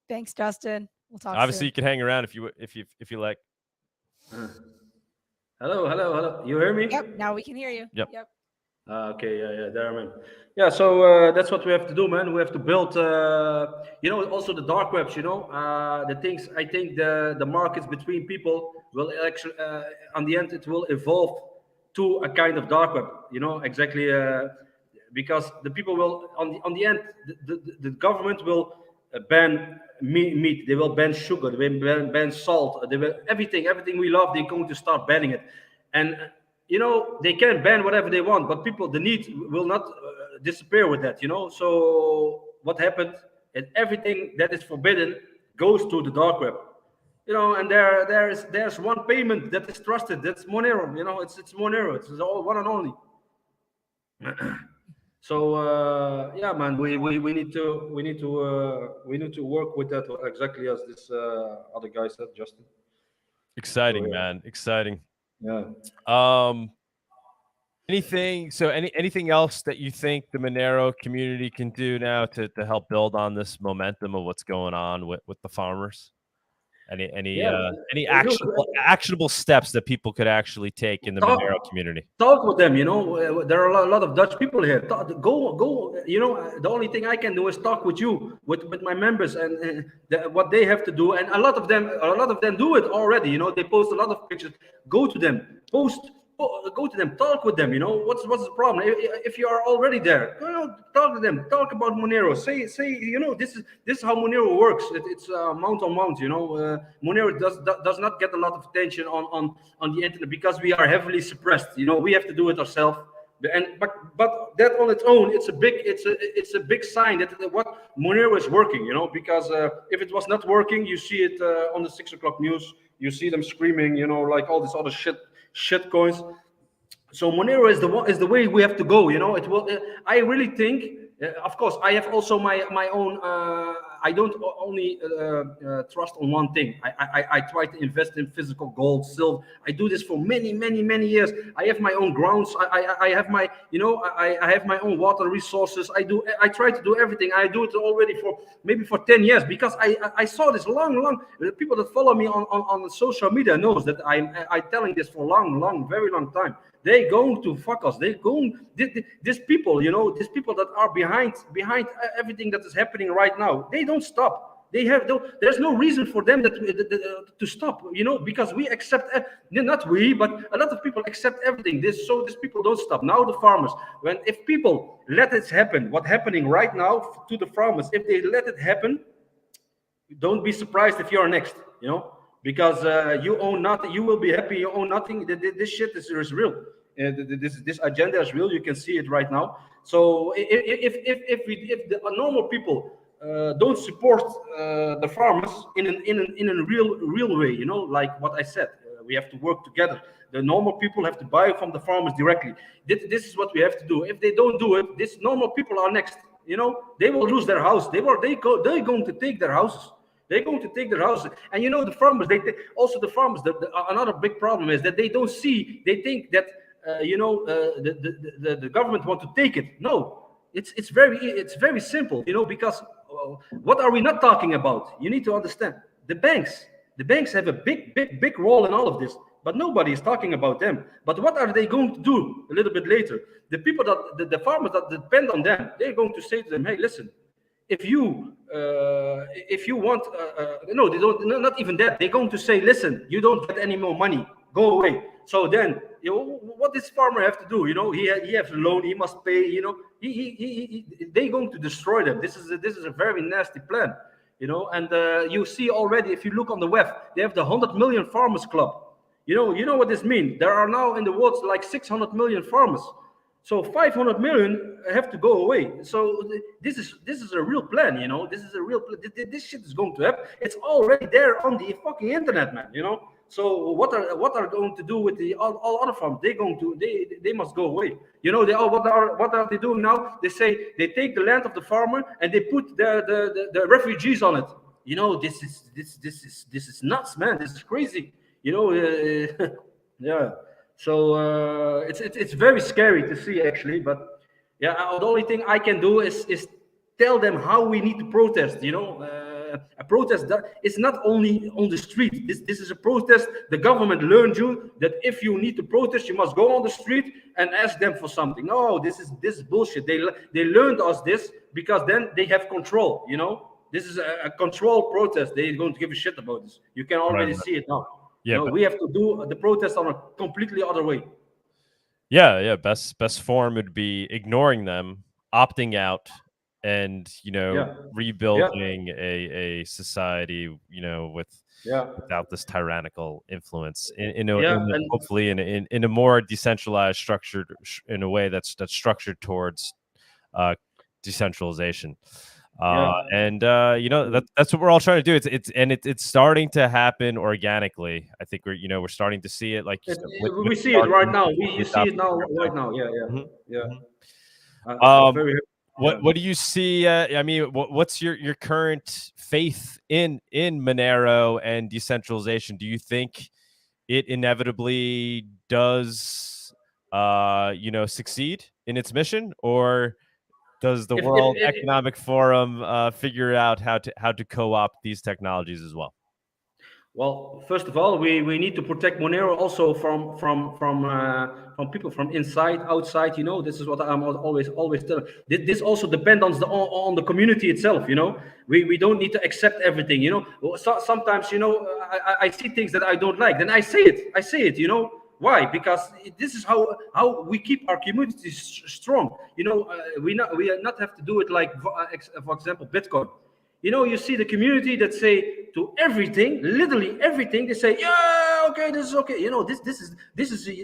Thanks, Justin. We'll talk. Obviously, soon. you can hang around if you like. Hello. You hear me? Yep. Now we can hear you. Yep. Okay, yeah, there, man. Yeah, so that's what we have to do, man. We have to build, also the dark webs. The things. I think the markets between people will actually, on the end, it will evolve to a kind of dark web. Exactly, because the people will, on the end, the government will ban meat. They will ban sugar. They will ban salt. They will everything we love. They're going to start banning it, and they can ban whatever they want, but the need will not disappear with that, So what happened? And everything that is forbidden goes to the dark web, and there's one payment that is trusted. That's Monero, it's Monero. It's all one and only. So yeah, man, we need to work with that exactly as this other guy said, Justin. Exciting, man. Exciting. Yeah. Anything else that you think the Monero community can do now to help build on this momentum of what's going on with the farmers? Any actionable steps that people could actually take in the Monero community? Talk with them. There are a lot of Dutch people here. Go. The only thing I can do is talk with you, with my members, and what they have to do. And a lot of them do it already. They post a lot of pictures. Go to them. Go to them, talk with them. What's the problem? If you are already there, talk to them, talk about Monero. Say, this is how Monero works. It's mount on mount. Monero does not get a lot of attention on the internet because we are heavily suppressed. We have to do it ourselves. But that on its own, it's a big sign that what Monero is working. Because if it was not working, you see it on the 6 o'clock news. You see them screaming. Like all this other shit coins. So Monero is the way we have to go. It will. I really think. Of course, I have also my own. I don't only trust on one thing. I try to invest in physical gold, silver. I do this for many years. I have my own grounds. I have my I have my own water resources. I try to do everything. I do it already for maybe 10 years because I saw this long. People that follow me on social media knows that I'm telling this for very long time. They're going to fuck us. These people, these people that are behind everything that is happening right now, they don't stop. There's no reason for them to stop, because we accept, not we, but a lot of people accept everything. These people don't stop. Now the farmers, if people let it happen, what's happening right now to the farmers, if they let it happen, don't be surprised if you're next, because you own nothing. You will be happy. You own nothing. This shit is real. This agenda is real. You can see it right now. So if the normal people don't support the farmers in a real way, like what I said, we have to work together. The normal people have to buy from the farmers directly. This is what we have to do. If they don't do it, these normal people are next. They will lose their house. They're going to take their houses. They're going to take their houses. And the farmers, the farmers, another big problem is that they don't see, they think that, the government want to take it. No, it's very simple, because what are we not talking about? You need to understand the banks have a big role in all of this, but nobody is talking about them. But what are they going to do a little bit later? The people the farmers that depend on them, they're going to say to them, hey, listen, if you want, no, they don't. Not even that. They're going to say, listen, you don't get any more money. Go away. So then, what does farmer have to do? He has a loan. He must pay. They're going to destroy them. This is a very nasty plan. And you see already, if you look on the web, they have the 100 million farmers club. You know what this means? There are now in the world like 600 million farmers. So 500 million have to go away. So this is a real plan, This is a real plan. This shit is going to happen. It's already there on the fucking internet, man. So what are going to do with all other farms? They must go away. What are they doing now? They say they take the land of the farmer and they put the refugees on it. This is nuts, man. This is crazy. Yeah. So it's very scary to see, actually. But yeah, the only thing I can do is tell them how we need to protest. a protest that is not only on the street. This is a protest. The government learned you that if you need to protest, you must go on the street and ask them for something. No, this is bullshit. They learned us this because then they have control. You know, this is a controlled protest. They don't give a shit about this. You can already see it now. Yeah, we have to do the protest on a completely other way. Yeah. Best form would be ignoring them, opting out, and rebuilding a society, without this tyrannical influence hopefully in a more decentralized, structured, in a way that's structured towards decentralization. That's what we're all trying to do. It's starting to happen organically. I think we're starting to see it. Like we see it right now. You see it now, right now. What do you see? I mean, what's your current faith in Monero and decentralization? Do you think it inevitably does, succeed in its mission, or does the World Economic Forum figure out how to co-opt these technologies as well? Well, first of all, we need to protect Monero also from people from inside, outside. This is what I'm always telling. This also depends on the community itself. We don't need to accept everything. Sometimes I see things that I don't like, then I say it. Why? Because this is how we keep our community strong. We not have to do it like, for example, Bitcoin. You see the community that say to everything, literally everything, they say, yeah, okay, this is okay. This is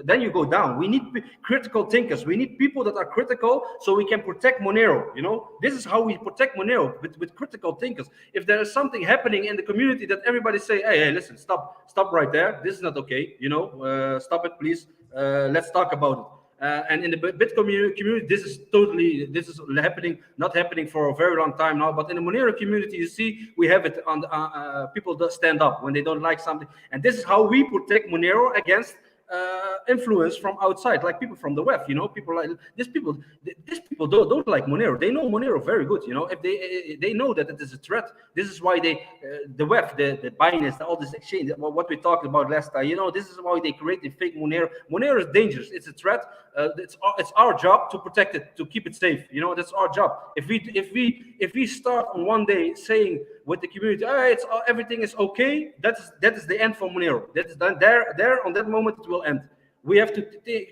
then you go down. We need critical thinkers. We need people that are critical so we can protect Monero. This is how we protect Monero, with critical thinkers. If there is something happening in the community that everybody say, hey, listen, stop right there. This is not okay. Stop it, please. Let's talk about it. And in the Bitcoin community, this is not happening for a very long time now. But in the Monero community, you see, we have it on people that stand up when they don't like something, and this is how we protect Monero against influence from outside, like people from the web. People like these people don't like Monero. They know Monero very good. If they know that it is a threat. This is why the web, the Binance, all this exchange, what we talked about last time. This is why they create the fake Monero. Monero is dangerous. It's a threat. It's our job to protect it, to keep it safe. That's our job. If we start on one day saying with the community, everything is okay, that is the end for Monero. That is done there on that moment it will end. We have to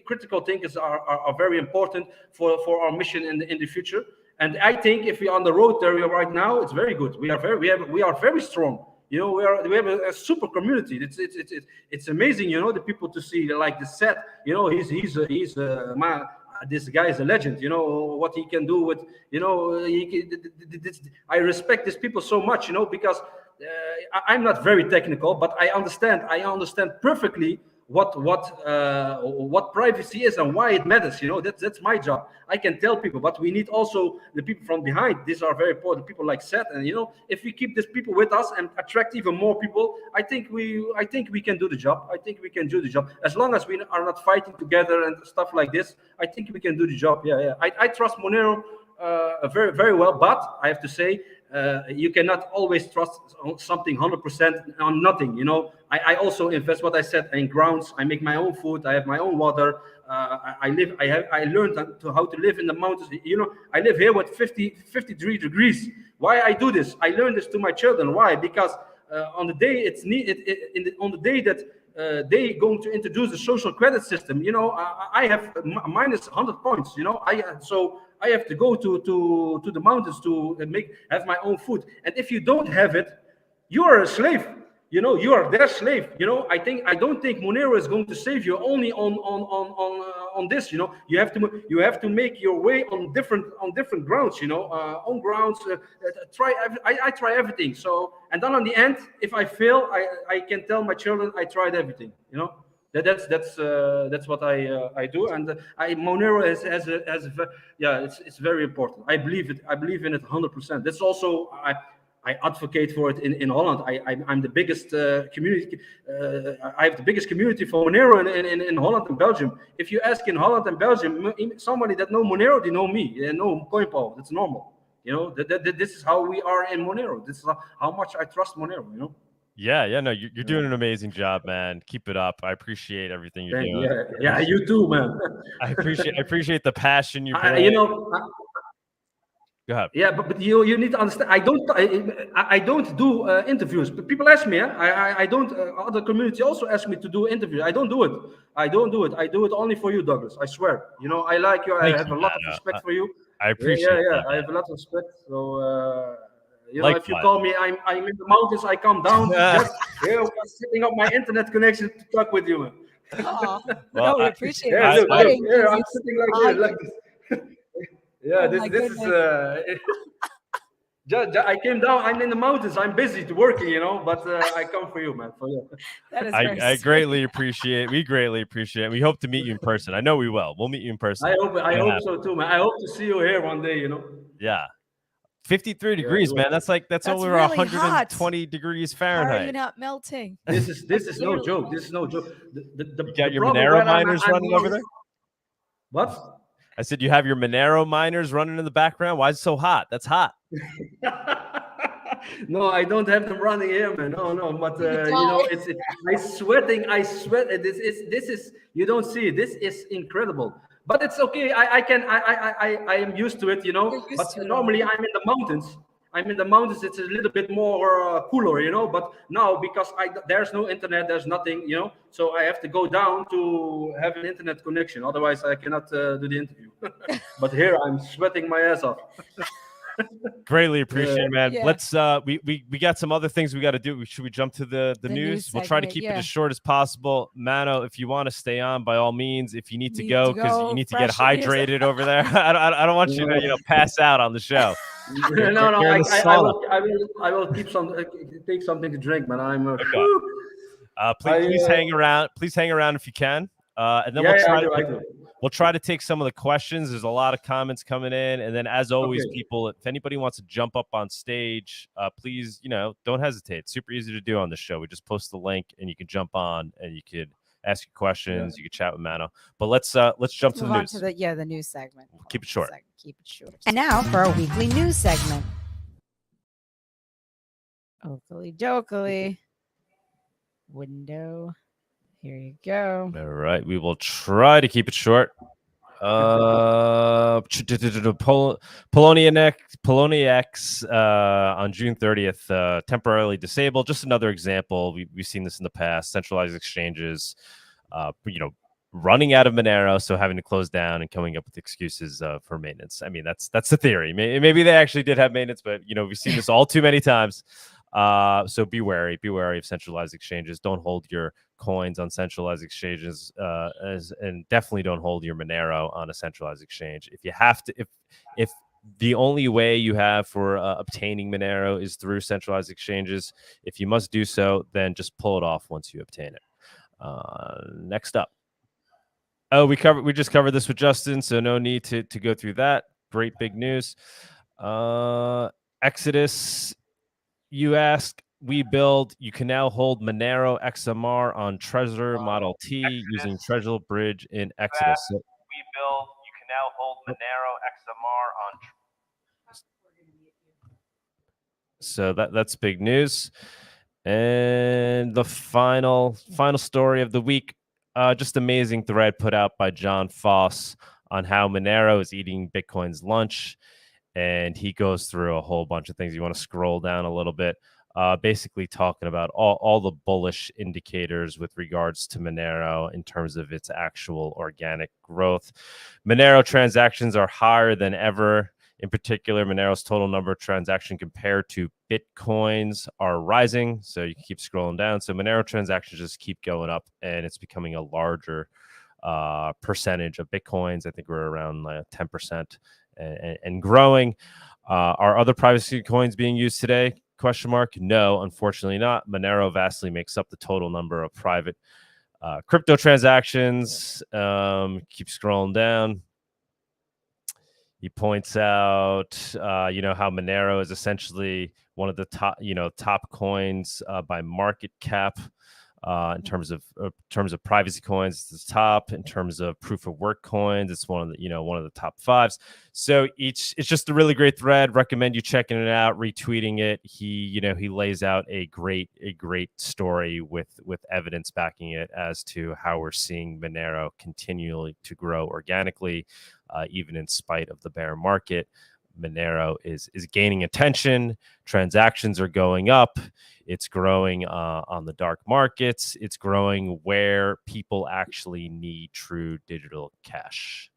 critical thinkers are very important for our mission in the future. And I think if we are on the road there right now, it's very good. We are very strong. We have a super community. It's amazing. The people to see, like the Seth. He's man. This guy is a legend. What he can do with. I respect these people so much. Because I'm not very technical, but I understand perfectly what privacy is and why it matters. That's my job. I can tell people, but we need also the people from behind. These are very important people like Seth, and if we keep these people with us and attract even more people, I think we can do the job. I think we can do the job as long as we are not fighting together and stuff like this. I think we can do the job. I trust Monero very, very well, but I have to say, you cannot always trust something 100% on nothing. I also invest, what I said, in grounds. I make my own food. I have my own water. I learned how to live in the mountains. I live here with 53 degrees. Why I do this? I learned this to my children. Why? Because on the day on the day that they going to introduce the social credit system, I have minus 100 points. I have to go to the mountains to have my own food. And if you don't have it, you are a slave. You are their slave. I don't think Monero is going to save you only on this. You have to make your way on different grounds. On grounds. I try everything. So, and then on the end, if I fail, I can tell my children I tried everything. That's what I do, and Monero it's very important. I believe in it 100%. That's also I advocate for it in Holland. I'm the biggest community. I have the biggest community for Monero in Holland and Belgium. If you ask in Holland and Belgium, somebody that know Monero, they know me. They know CoinPal. That's normal. You know, this is how we are in Monero. This is how much I trust Monero, you know. Yeah, no, you're doing an amazing job, man. Keep it up. I appreciate everything you're doing. Yeah, you too, man. I appreciate the passion you bring. You know, go ahead. Yeah, but you need to understand. I don't do interviews. People ask me. I don't. Other community also ask me to do interviews. I don't do it. I do it only for you, Douglas. I swear. You know, I like you. I have a lot of respect for you. I appreciate. Yeah. I have a lot of respect. So. You know, if you call me, I'm in the mountains. I come down, just setting up my internet connection to talk with you, man. Oh, well, we appreciate it. Look, I'm sitting like this. Yeah, this is. I came down. I'm in the mountains. I'm busy to working, you know. But I come for you, man. For you. That is I greatly appreciate. We greatly appreciate it. We hope to meet you in person. I know we will. We'll meet you in person. I hope so too, man. I hope to see you here one day. You know. Yeah. 53 degrees, man. That's over really 120 degrees Fahrenheit. Are you not melting? This is no joke. This is no joke. You got your Monero miners running over there? What? I said you have your Monero miners running in the background. Why is it so hot? That's hot. No, I don't have them running here, man. No. But you know, I sweat. This is you don't see it. This is incredible. But it's okay. I am used to it, you know. But normally I'm in the mountains. It's a little bit more cooler, you know. But now because there's no internet, there's nothing, you know. So I have to go down to have an internet connection. Otherwise, I cannot do the interview. But here I'm sweating my ass off. Greatly appreciate it, man. Yeah. Let's we got some other things we got to do. Should we jump to the news? We'll try to keep it as short as possible. Mano, if you want to stay on, by all means. If you need to go because you need to get hydrated over there, I don't want you to pass out on the show. No, I will keep take something to drink, man. I'm please hang around. Please hang around if you can. And then we'll try to take some of the questions. There's a lot of comments coming in. And then as always, people, if anybody wants to jump up on stage, please, don't hesitate. It's super easy to do on the show. We just post the link and you can jump on and you could ask your questions. You could chat with Mano. But let's jump to the news. The news segment. We'll keep it short. Keep it short. And now for our weekly news segment. Oakley dokley. Window. Here you go. All right. We will try to keep it short. Polonia X on June 30th, temporarily disabled. Just another example. We've seen this in the past. Centralized exchanges, running out of Monero, so having to close down and coming up with excuses for maintenance. I mean, that's the theory. Maybe they actually did have maintenance, but we've seen this all too many times. So be wary of centralized exchanges. Don't hold your coins on centralized exchanges, and definitely don't hold your Monero on a centralized exchange. If you have to, if the only way you have for obtaining Monero is through centralized exchanges, if you must do so, then just pull it off once you obtain it. Next up. Oh, we just covered this with Justin, so no need to go through that. Great big news. Exodus. You ask, we build. You can now hold Monero XMR on Trezor Model T using Trezor Bridge in Exodus. We build. You can now hold Monero XMR on. So that's big news. And the final story of the week, just amazing thread put out by John Foss on how Monero is eating Bitcoin's lunch. And he goes through a whole bunch of things. You want to scroll down a little bit, basically talking about all the bullish indicators with regards to Monero in terms of its actual organic growth. Monero transactions are higher than ever. In particular, Monero's total number of transactions compared to Bitcoins are rising. So you can keep scrolling down. So Monero transactions just keep going up, and it's becoming a larger percentage of Bitcoins. I think we're around 10%. And growing. Are other privacy coins being used today? ? No, unfortunately not. Monero vastly makes up the total number of private crypto transactions. Keep scrolling down. He points out, how Monero is essentially one of the top coins by market cap. in terms of privacy coins, it's the top. In terms of proof of work coins, it's one of the top 5s. So it's just a really great thread. Recommend you checking it out, retweeting it. He lays out a great story with evidence backing it as to how we're seeing Monero continually to grow organically, even in spite of the bear market. Monero is gaining attention. Transactions are going up. It's growing on the dark markets. It's growing where people actually need true digital cash.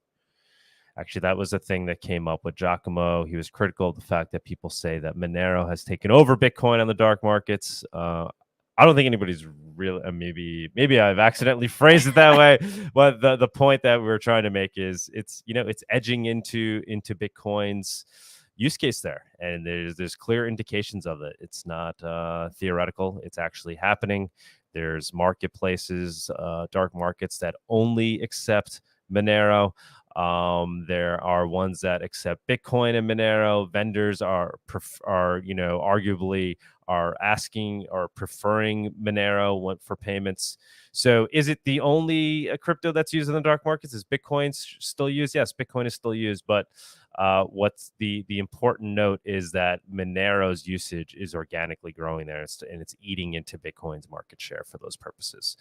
Actually, that was a thing that came up with Giacomo. He was critical of the fact that people say that Monero has taken over Bitcoin on the dark markets. I don't think anybody's really, maybe I've accidentally phrased it that way, but the point that we're trying to make is it's edging into Bitcoin's use case there, and there's clear indications of it. It's not theoretical. It's actually happening. There's marketplaces, dark markets that only accept Monero. There are ones that accept Bitcoin and Monero. Vendors are arguably are asking or preferring Monero for payments. So is it the only crypto that's used in the dark markets? Is Bitcoin still used? Yes, Bitcoin is still used, but what's the important note is that Monero's usage is organically growing there, and it's eating into Bitcoin's market share for those purposes.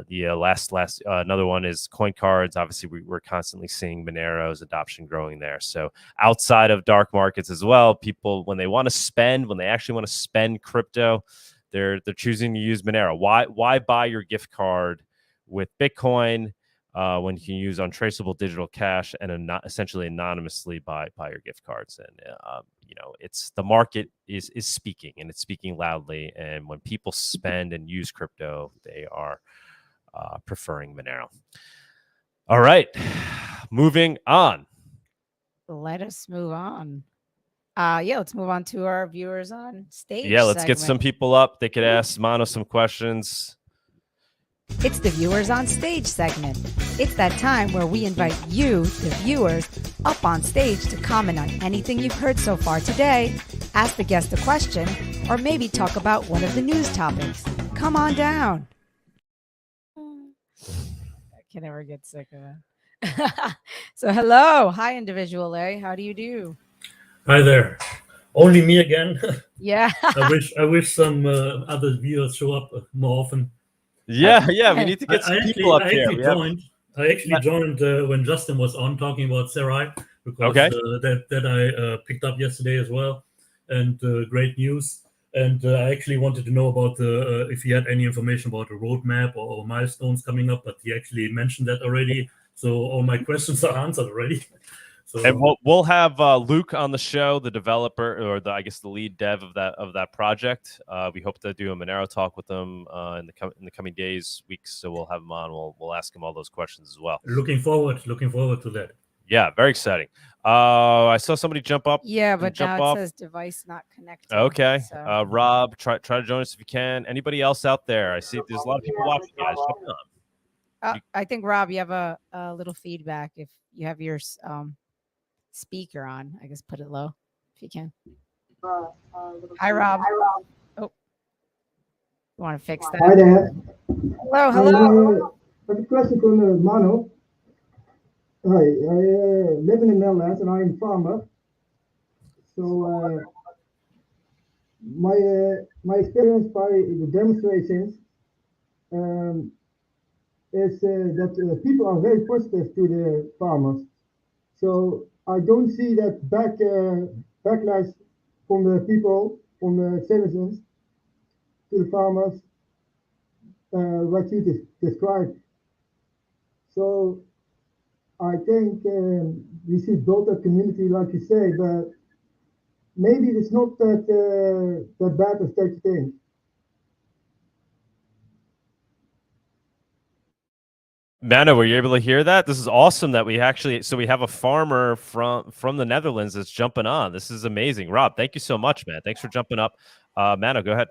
The last another one is coin cards. Obviously, we're constantly seeing Monero's adoption growing there. So outside of dark markets as well, people when they actually want to spend crypto, they're choosing to use Monero. Why buy your gift card with Bitcoin when you can use untraceable digital cash and essentially anonymously buy your gift cards? And it's the market is speaking, and it's speaking loudly. And when people spend and use crypto, they are preferring Monero. All right, moving on. Let us move on. Let's move on to our viewers on stage. Yeah, let's get some people up. They could ask Mano some questions. It's the Viewers on Stage segment. It's that time where we invite you, the viewers, up on stage to comment on anything you've heard so far today, ask the guest a question, or maybe talk about one of the news topics. Come on down. I can never get sick of it. So hello. Hi, Individual A. How do you do? Hi there. Only me again. Yeah. I wish some other viewers show up more often. Yeah. We need to get some people up here. I actually joined when Justin was on talking about Serai, because that I picked up yesterday as well, and great news. And I actually wanted to know about if he had any information about a roadmap or milestones coming up, but he actually mentioned that already. So all my questions are answered already. So, and we'll have Luke on the show, the developer, or the lead dev of that project. We hope to do a Monero talk with them in the coming days, weeks. So we'll have him on. We'll ask him all those questions as well. Looking forward to that. Yeah, very exciting. I saw somebody jump up. Yeah, but now it says device not connected. Okay. So. Rob, try to join us if you can. Anybody else out there? I see there's a lot of people watching, guys. Jump on. I think, Rob, you have a little feedback. If you have your speaker on, I guess put it low if you can. Hi, Rob. Oh, you want to fix that? Hi there. Hello. I have a question for Mano. Hi, I live in the Netherlands and I'm a farmer. So my experience by the demonstrations is that people are very positive to the farmers. So I don't see that backlash from the people, from the citizens to the farmers, what you described. So I think we should build a community, like you say, but maybe it's not that bad as that you think. Mano, were you able to hear that? This is awesome that we have a farmer from the Netherlands that's jumping on. This is amazing. Rob, thank you so much, man. Thanks for jumping up. Mano, go ahead.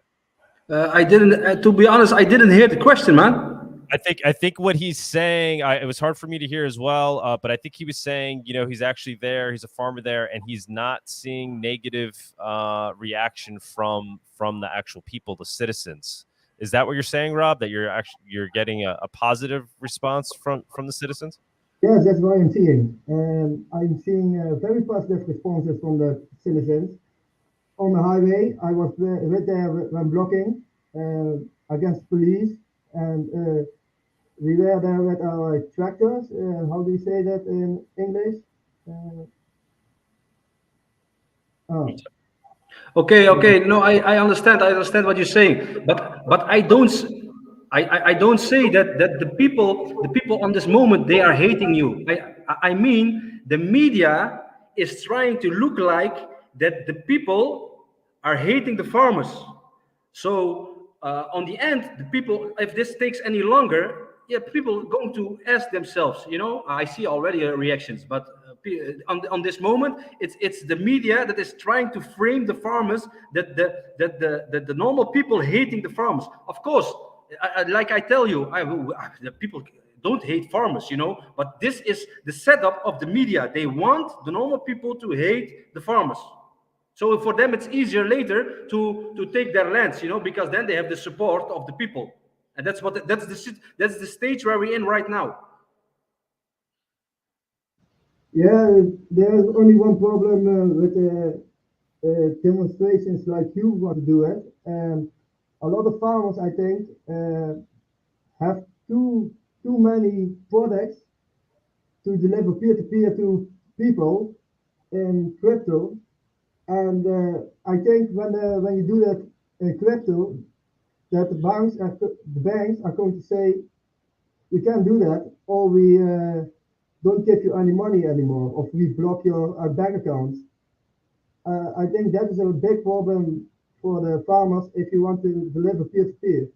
I didn't, to be honest, I didn't hear the question, man. I think what he's saying, it was hard for me to hear as well, but I think he was saying, he's actually there, he's a farmer there, and he's not seeing negative reaction from the actual people, the citizens. Is that what you're saying, Rob? That you're getting a positive response from the citizens? Yes, that's what I'm seeing. I'm seeing very positive responses from the citizens. On the highway, I was right there when blocking against police, and we were there with our tractors. How do you say that in English? Okay. No, I understand. I understand what you're saying, but I don't say that the people on this moment, they are hating you. I mean, the media is trying to look like that the people are hating the farmers. So on the end, the people, if this takes any longer, yeah, people are going to ask themselves. I see already reactions, but on this moment, it's the media that is trying to frame the farmers, that the normal people hating the farmers. Of course, like I tell you, the people don't hate farmers, but this is the setup of the media. They want the normal people to hate the farmers. So for them, it's easier later to take their lands, because then they have the support of the people, and that's the stage where we're in right now. Yeah, there's only one problem with demonstrations like you want to do it. A lot of farmers, I think, have too many products to deliver peer-to-peer to people in crypto. And I think when you do that in crypto, that the banks are going to say, we can't do that, or we don't give you any money anymore, or we block your bank accounts. I think that is a big problem for the farmers if you want to deliver peer-to-peer.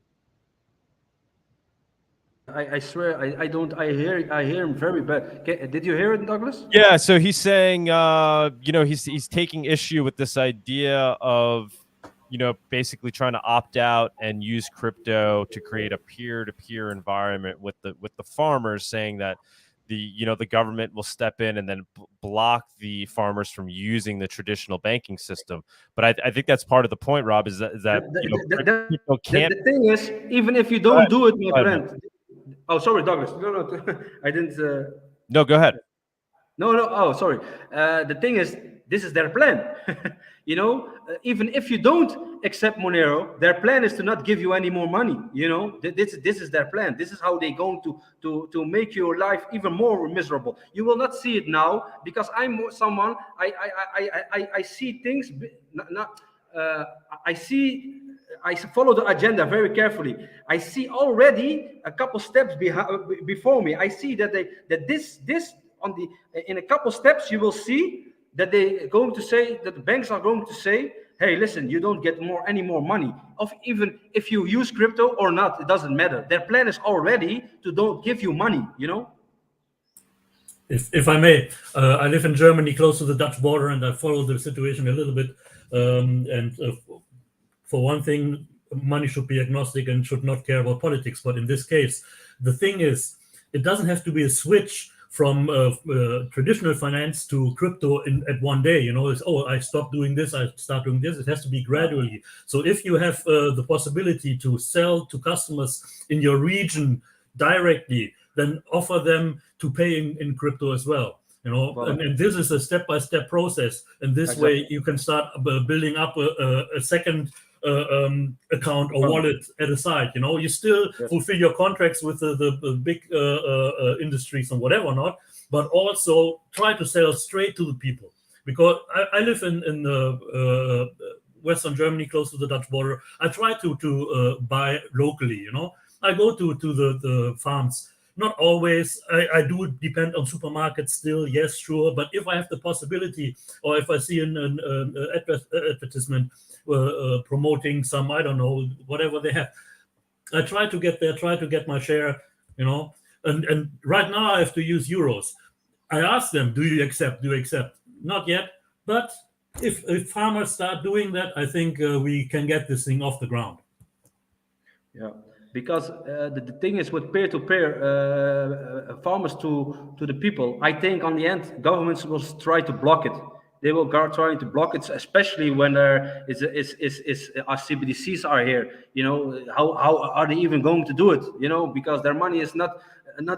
I swear I don't. I hear him very bad. Did you hear it, Douglas? Yeah. So he's saying, he's taking issue with this idea of, basically trying to opt out and use crypto to create a peer-to-peer environment with the farmers, saying that the government will step in and then block the farmers from using the traditional banking system. But I think that's part of the point, Rob, is that people can't. The thing is, even if you don't do it, my friend. Oh, sorry, Douglas. No, I didn't. No, go ahead. No. Oh, sorry. The thing is, this is their plan. Even if you don't accept Monero, their plan is to not give you any more money. This is their plan. This is how they're going to make your life even more miserable. You will not see it now because I'm someone. I see things. I follow the agenda very carefully. I see already a couple steps before me. I see that in a couple steps you will see that they're going to say, that the banks are going to say, hey, listen, you don't get any more money. Even if you use crypto or not, it doesn't matter. Their plan is already to don't give you money, If I may, I live in Germany, close to the Dutch border, and I follow the situation a little bit. For one thing, money should be agnostic and should not care about politics. But in this case, the thing is, it doesn't have to be a switch from traditional finance to crypto at one day. It's, I stop doing this, I start doing this. It has to be gradually. So if you have the possibility to sell to customers in your region directly, then offer them to pay in crypto as well. And this is a step-by-step process. And this way you can start building up a second account or wallet at a side. You still fulfill your contracts with the big industries and whatever not, but also try to sell straight to the people. Because I live in Western Germany, close to the Dutch border. I try to buy locally. I go to the farms. Not always. I do depend on supermarkets still. Yes, sure. But if I have the possibility, or if I see an advertisement promoting some, I don't know, whatever they have, I try to get there, try to get my share, And right now I have to use euros. I ask them, do you accept? Not yet. But if farmers start doing that, I think we can get this thing off the ground. Yeah. Because the thing is with peer-to-peer farmers to the people, I think on the end governments will try to block it. They will go trying to block it, especially when our CBDCs are here. You know, how are they even going to do it? You know, because their money is not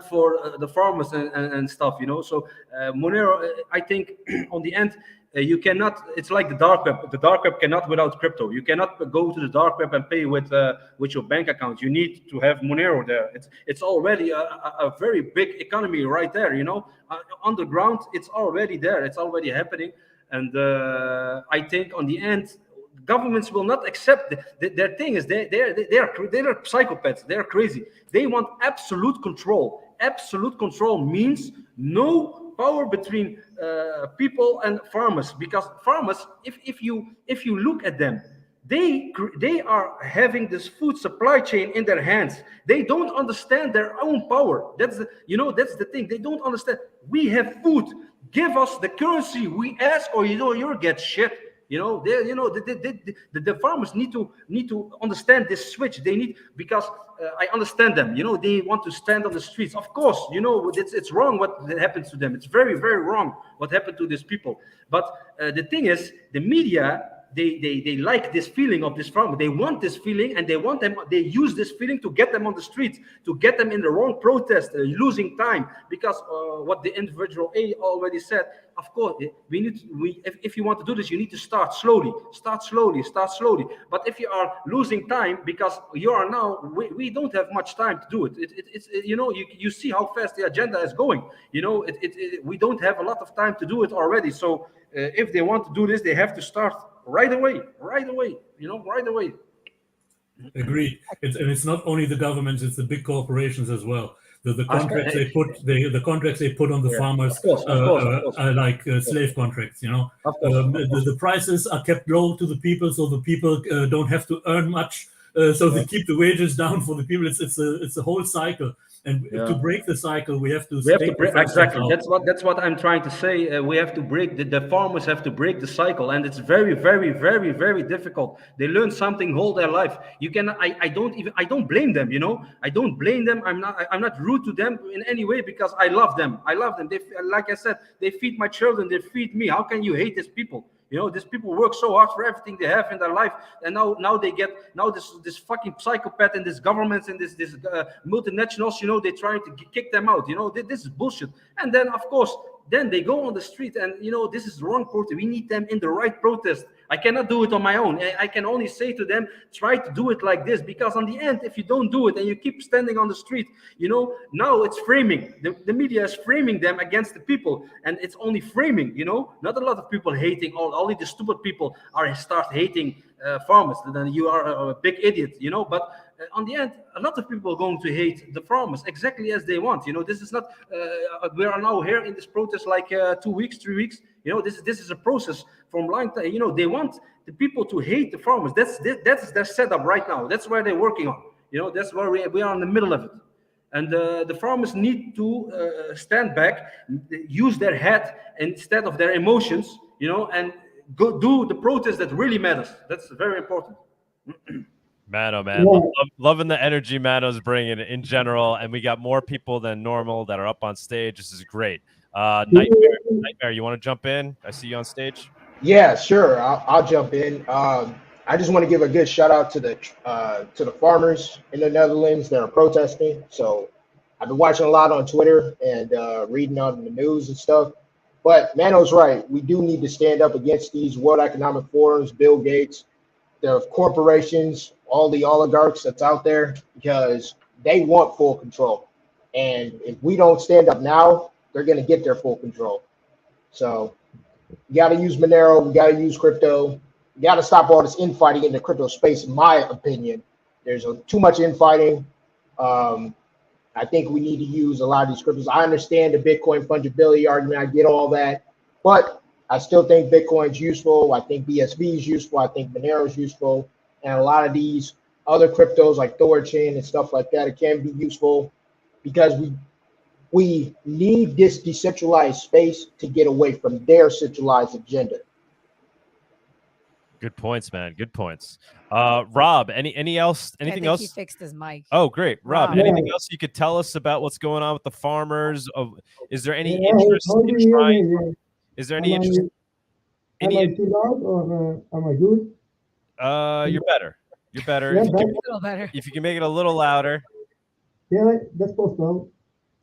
for the farmers and stuff. You know, so Monero, I think, on the end. You cannot. It's like the dark web. The dark web cannot without crypto. You cannot go to the dark web and pay with your bank account. You need to have Monero there. It's already a very big economy right there. You know, underground, it's already there. It's already happening. And I think on the end, governments will not accept their thing is they're psychopaths. They're crazy. They want absolute control. Absolute control means no power between people and farmers, because farmers, if you look at them, they are having this food supply chain in their hands. They don't understand their own power. That's the thing. They don't understand. We have food. Give us the currency we ask, or you'll get shit. The farmers need to understand this switch. They need, because I understand them. They want to stand on the streets. Of course, it's wrong what happens to them. It's very, very wrong what happened to these people. But the thing is, the media, they like this feeling of this farmer. They want this feeling, and they use this feeling to get them on the streets, to get them in the wrong protest, losing time. Because what the individual A already said, of course, if you want to do this, you need to start slowly. But if you are losing time, because we don't have much time to do it. You see how fast the agenda is going. We don't have a lot of time to do it already. So if they want to do this, they have to start right away. Right away. Agreed. It's not only the governments; it's the big corporations as well. The contracts the contracts they put on the farmers are like slave contracts. The prices are kept low to the people, so the people don't have to earn much. So they keep the wages down for the people. It's a whole cycle. And to break the cycle, we have to break, exactly. That's what I'm trying to say. We have to break the farmers have to break the cycle, and it's very, very, very, very difficult. They learn something whole their life. I don't blame them. I don't blame them. I'm not rude to them in any way, because I love them. They, like I said, they feed my children. They feed me. How can you hate these people? These people work so hard for everything they have in their life, and now they get this fucking psychopath and this governments and this multinationals. They're trying to kick them out. This is bullshit. And then of course, then they go on the street, and this is the wrong protest. We need them in the right protest. I cannot do it on my own. I can only say to them, try to do it like this, because on the end, if you don't do it and you keep standing on the street, now it's framing. The media is framing them against the people, and it's only framing. Not a lot of people hating. Only the stupid people start hating farmers. Then you are a big idiot. But on the end, a lot of people are going to hate the farmers exactly as they want. This is not. We are now here in this protest like 2 weeks, 3 weeks. This is a process from long time. They want the people to hate the farmers. That's their setup right now. That's where they're working on. That's where we are in the middle of it. And the farmers need to stand back, use their head instead of their emotions. And go do the protest that really matters. That's very important. Mano, man, loving the energy Mano's bringing in general, and we got more people than normal that are up on stage. This is great. Nightmare, you want to jump in? I see you on stage. Yeah, sure. I'll jump in. I just want to give a good shout out to the farmers in the Netherlands that are protesting. So I've been watching a lot on Twitter and reading on the news and stuff. But Mano's right. We do need to stand up against these World Economic Forums, Bill Gates, the corporations, all the oligarchs that's out there, because they want full control. And if we don't stand up now, they're going to get their full control. So you got to use Monero. We got to use crypto. You got to stop all this infighting in the crypto space, in my opinion. There's too much infighting. I think we need to use a lot of these cryptos. I understand the Bitcoin fungibility argument. I get all that. But I still think Bitcoin's useful. I think BSV is useful. I think Monero is useful. And a lot of these other cryptos like Thorchain and stuff like that, it can be useful because we need this decentralized space to get away from their centralized agenda. Good points, man. Good points. Rob, anything else? He fixed his mic. Oh, great. Rob, anything else you could tell us about what's going on with the farmers? Is there any interest in trying? Is there any interest? Am I too loud or am I good? You're better. You're better. Yeah, If you can, A little better. if you can make it a little louder. Yeah, that's possible.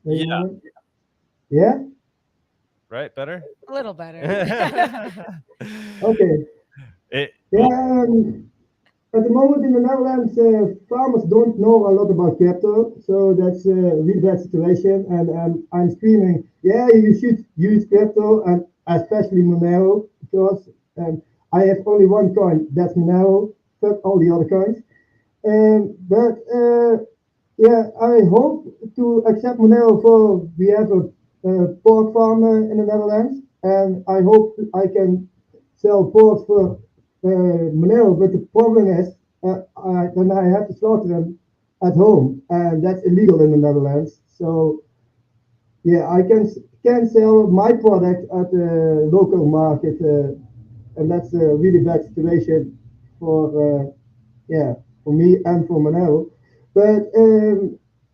Yeah. Yeah? Right? Better? A little better. Okay. At the moment in the Netherlands, farmers don't know a lot about crypto, so that's a really bad situation. And I'm screaming, yeah, you should use crypto, and especially Monero, because I have only one coin, that's Monero, fuck all the other coins. Yeah, I hope to accept Monero for we have a pork farm in the Netherlands, and I hope I can sell pork for Monero, but the problem is then I have to slaughter them at home, and that's illegal in the Netherlands. So yeah, I can sell my product at the local market, and that's a really bad situation for for me and for Monero. But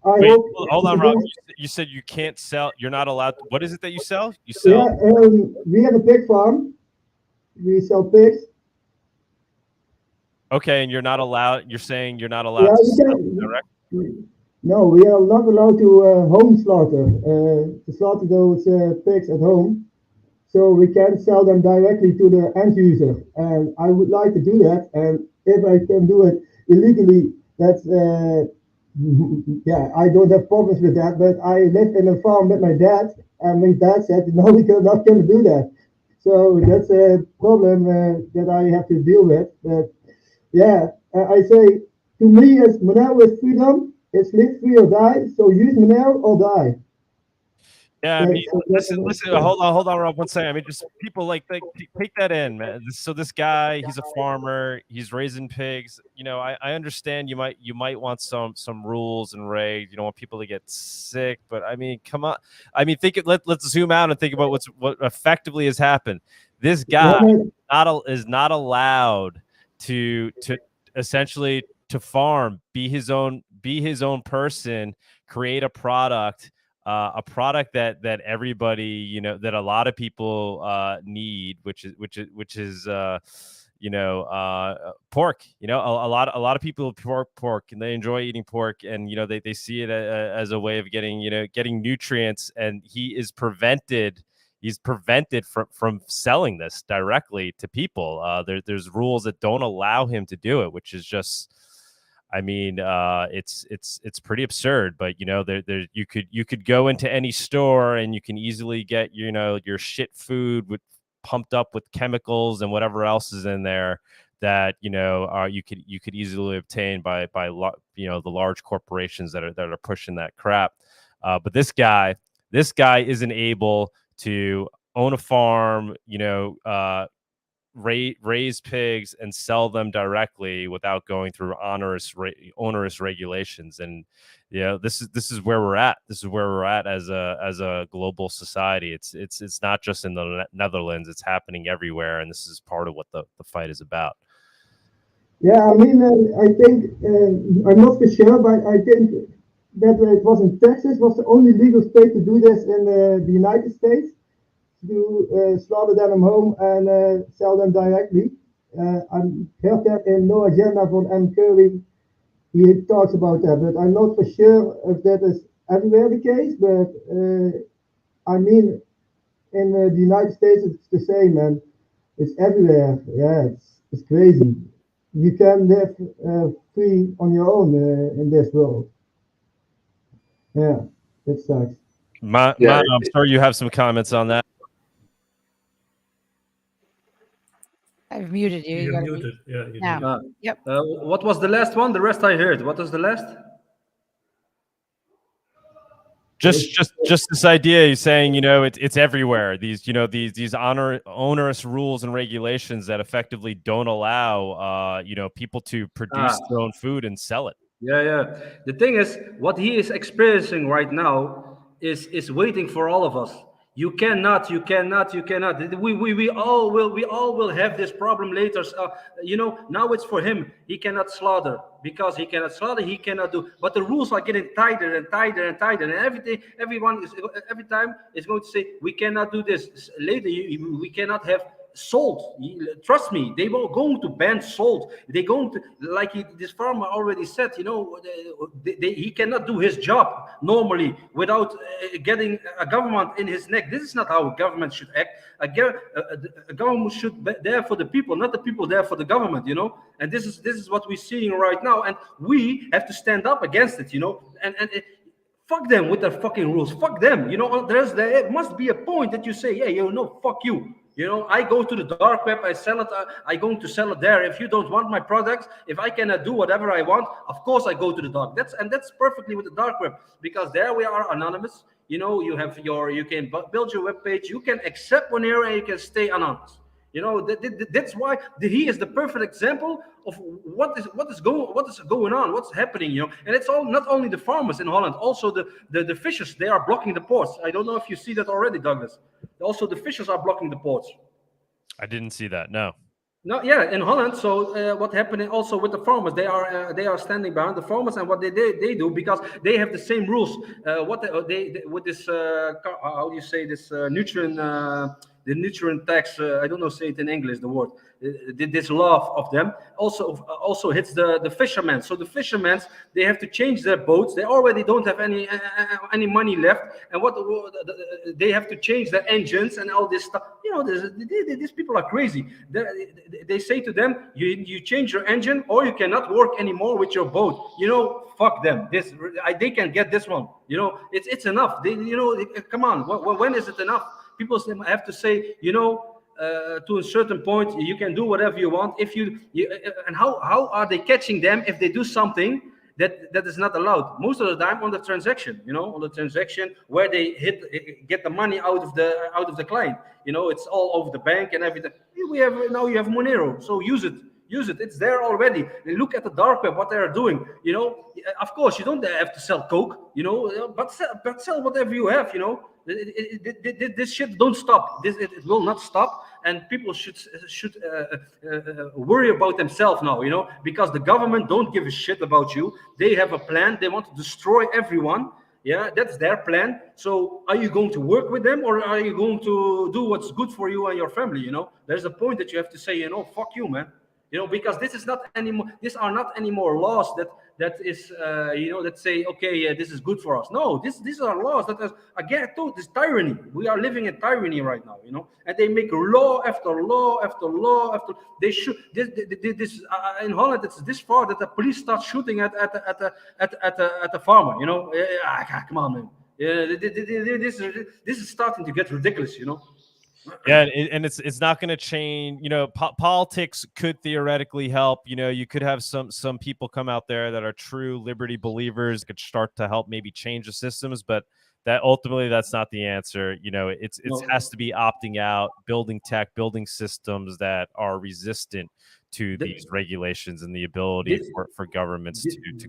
I hope. Hold on, Rob. You said you can't sell. You're not allowed. What is it that you sell? You sell. Yeah, we have a pig farm. We sell pigs. Okay, and you're not allowed. You're saying you're not allowed to sell direct? No, we are not allowed to home slaughter. To slaughter those pigs at home, so we can sell them directly to the end user. And I would like to do that. And if I can do it illegally, that's yeah, I don't have problems with that. But I live in a farm with my dad, and my dad said, no, we are not going to do that. So that's a problem that I have to deal with. But yeah, I say to me, as Monero is freedom, it's live free or die. So use Monero or die. Yeah, I mean, listen, hold on, Rob, one second. I mean, just people like take that in, man. So this guy, he's a farmer, he's raising pigs. You know, I understand you might want some rules and regs. You don't want people to get sick, but I mean, come on. I mean, let's zoom out and think about what effectively has happened. This guy is not allowed to essentially to farm, be his own person, create a product that everybody, you know, that a lot of people need, which is pork. You know, a lot of people pork and they enjoy eating pork, and you know they see it as a way of getting nutrients, and he's prevented from selling this directly to people. There's rules that don't allow him to do it, which is just, I mean, it's pretty absurd. But you know, you could go into any store and you can easily get, you know, your shit food pumped up with chemicals and whatever else is in there that, you know, you could easily obtain by you know, the large corporations that are pushing that crap. But this guy isn't able to own a farm, you know, raise pigs and sell them directly without going through onerous regulations. And you know, this is where we're at. This is where we're at as a global society. It's not just in the Netherlands. It's happening everywhere, and this is part of what the fight is about. Yeah, I mean, I think I'm not for sure, but I think that it was in Texas was the only legal state to do this in the United States, to slaughter them home and sell them directly. I heard that in No Agenda from M. Curry. He talks about that, but I'm not for sure if that is everywhere the case. But I mean, in the United States, it's the same, and it's everywhere. Yeah, it's crazy. You can live free on your own in this world. Yeah, it sucks. I'm sure you have some comments on that. I've muted you. You're muted. Yeah. Yep. What was the last one? The rest I heard. What was the last? Just this idea. He's saying, you know, it's everywhere. These, you know, these onerous rules and regulations that effectively don't allow, you know, people to produce their own food and sell it. Yeah. The thing is, what he is experiencing right now is waiting for all of us. You cannot. We all will have this problem later. You know, now it's for him. He cannot slaughter because he cannot slaughter. He cannot do. But the rules are getting tighter and tighter and tighter, and every time is going to say we cannot do this. Later, we cannot have salt. Trust me, they were going to ban salt. They're going to, like this farmer already said, you know, he cannot do his job normally without getting a government in his neck. This is not how a government should act. A government should be there for the people, not the people there for the government, you know. And this is what we're seeing right now, and we have to stand up against it, you know. And fuck them with their fucking rules. Fuck them, you know. There must be a point that you say, yeah, you know, fuck you. You know, I go to the dark web, I sell it, I'm going to sell it there. If you don't want my products, if I cannot do whatever I want, of course I go to the dark. That's perfectly with the dark web, because there we are anonymous. You know, you can build your web page, you can accept Monero, and you can stay anonymous. You know, that's why he is the perfect example of what is going on, what's happening. You know, and it's all not only the farmers in Holland, also the fishers. They are blocking the ports. I don't know if you see that already, Douglas. Also, the fishers are blocking the ports. I didn't see that. No. No, yeah, in Holland. So what happening also with the farmers? They are standing behind the farmers, and what they do, because they have the same rules. They with this how do you say this nutrient? The nutrient tax, I don't know, say it in English, the word. This law of them also hits the fishermen. So the fishermen, they have to change their boats. They already don't have any money left, and they have to change their engines and all this stuff. You know, these people are crazy. They say to them, you change your engine, or you cannot work anymore with your boat. You know, fuck them. They can get this one. You know, it's enough. Come on. When is it enough? People have to say, you know, to a certain point, you can do whatever you want. And how are they catching them if they do something that is not allowed? Most of the time on the transaction, you know, on the transaction where they get the money out of the client. You know, it's all over the bank and everything. You have Monero, so use it. It's there already. Look at the dark web, what they are doing. You know, of course, you don't have to sell coke, you know, but sell whatever you have, you know. This shit don't stop. It will not stop, and people should worry about themselves now, you know, because the government don't give a shit about you. They have a plan. They want to destroy everyone. Yeah, that's their plan. So are you going to work with them, or are you going to do what's good for you and your family? You know, there's a point that you have to say, you know, fuck you, man. You know, because this is not anymore. These are not anymore laws that is you know, that say, okay, yeah, this is good for us. No, these are laws that are, again, this tyranny. We are living in tyranny right now, you know, and they make law after law after law after. They shoot this in Holland. It's this far that the police start shooting at a farmer. You know, come on, man. This is starting to get ridiculous. You know. Yeah, and it's not going to change. You know, politics could theoretically help. You know, you could have some people come out there that are true liberty believers, could start to help maybe change the systems, but that ultimately that's not the answer. You know, it has to be opting out, building tech, building systems that are resistant to these regulations and the ability for governments to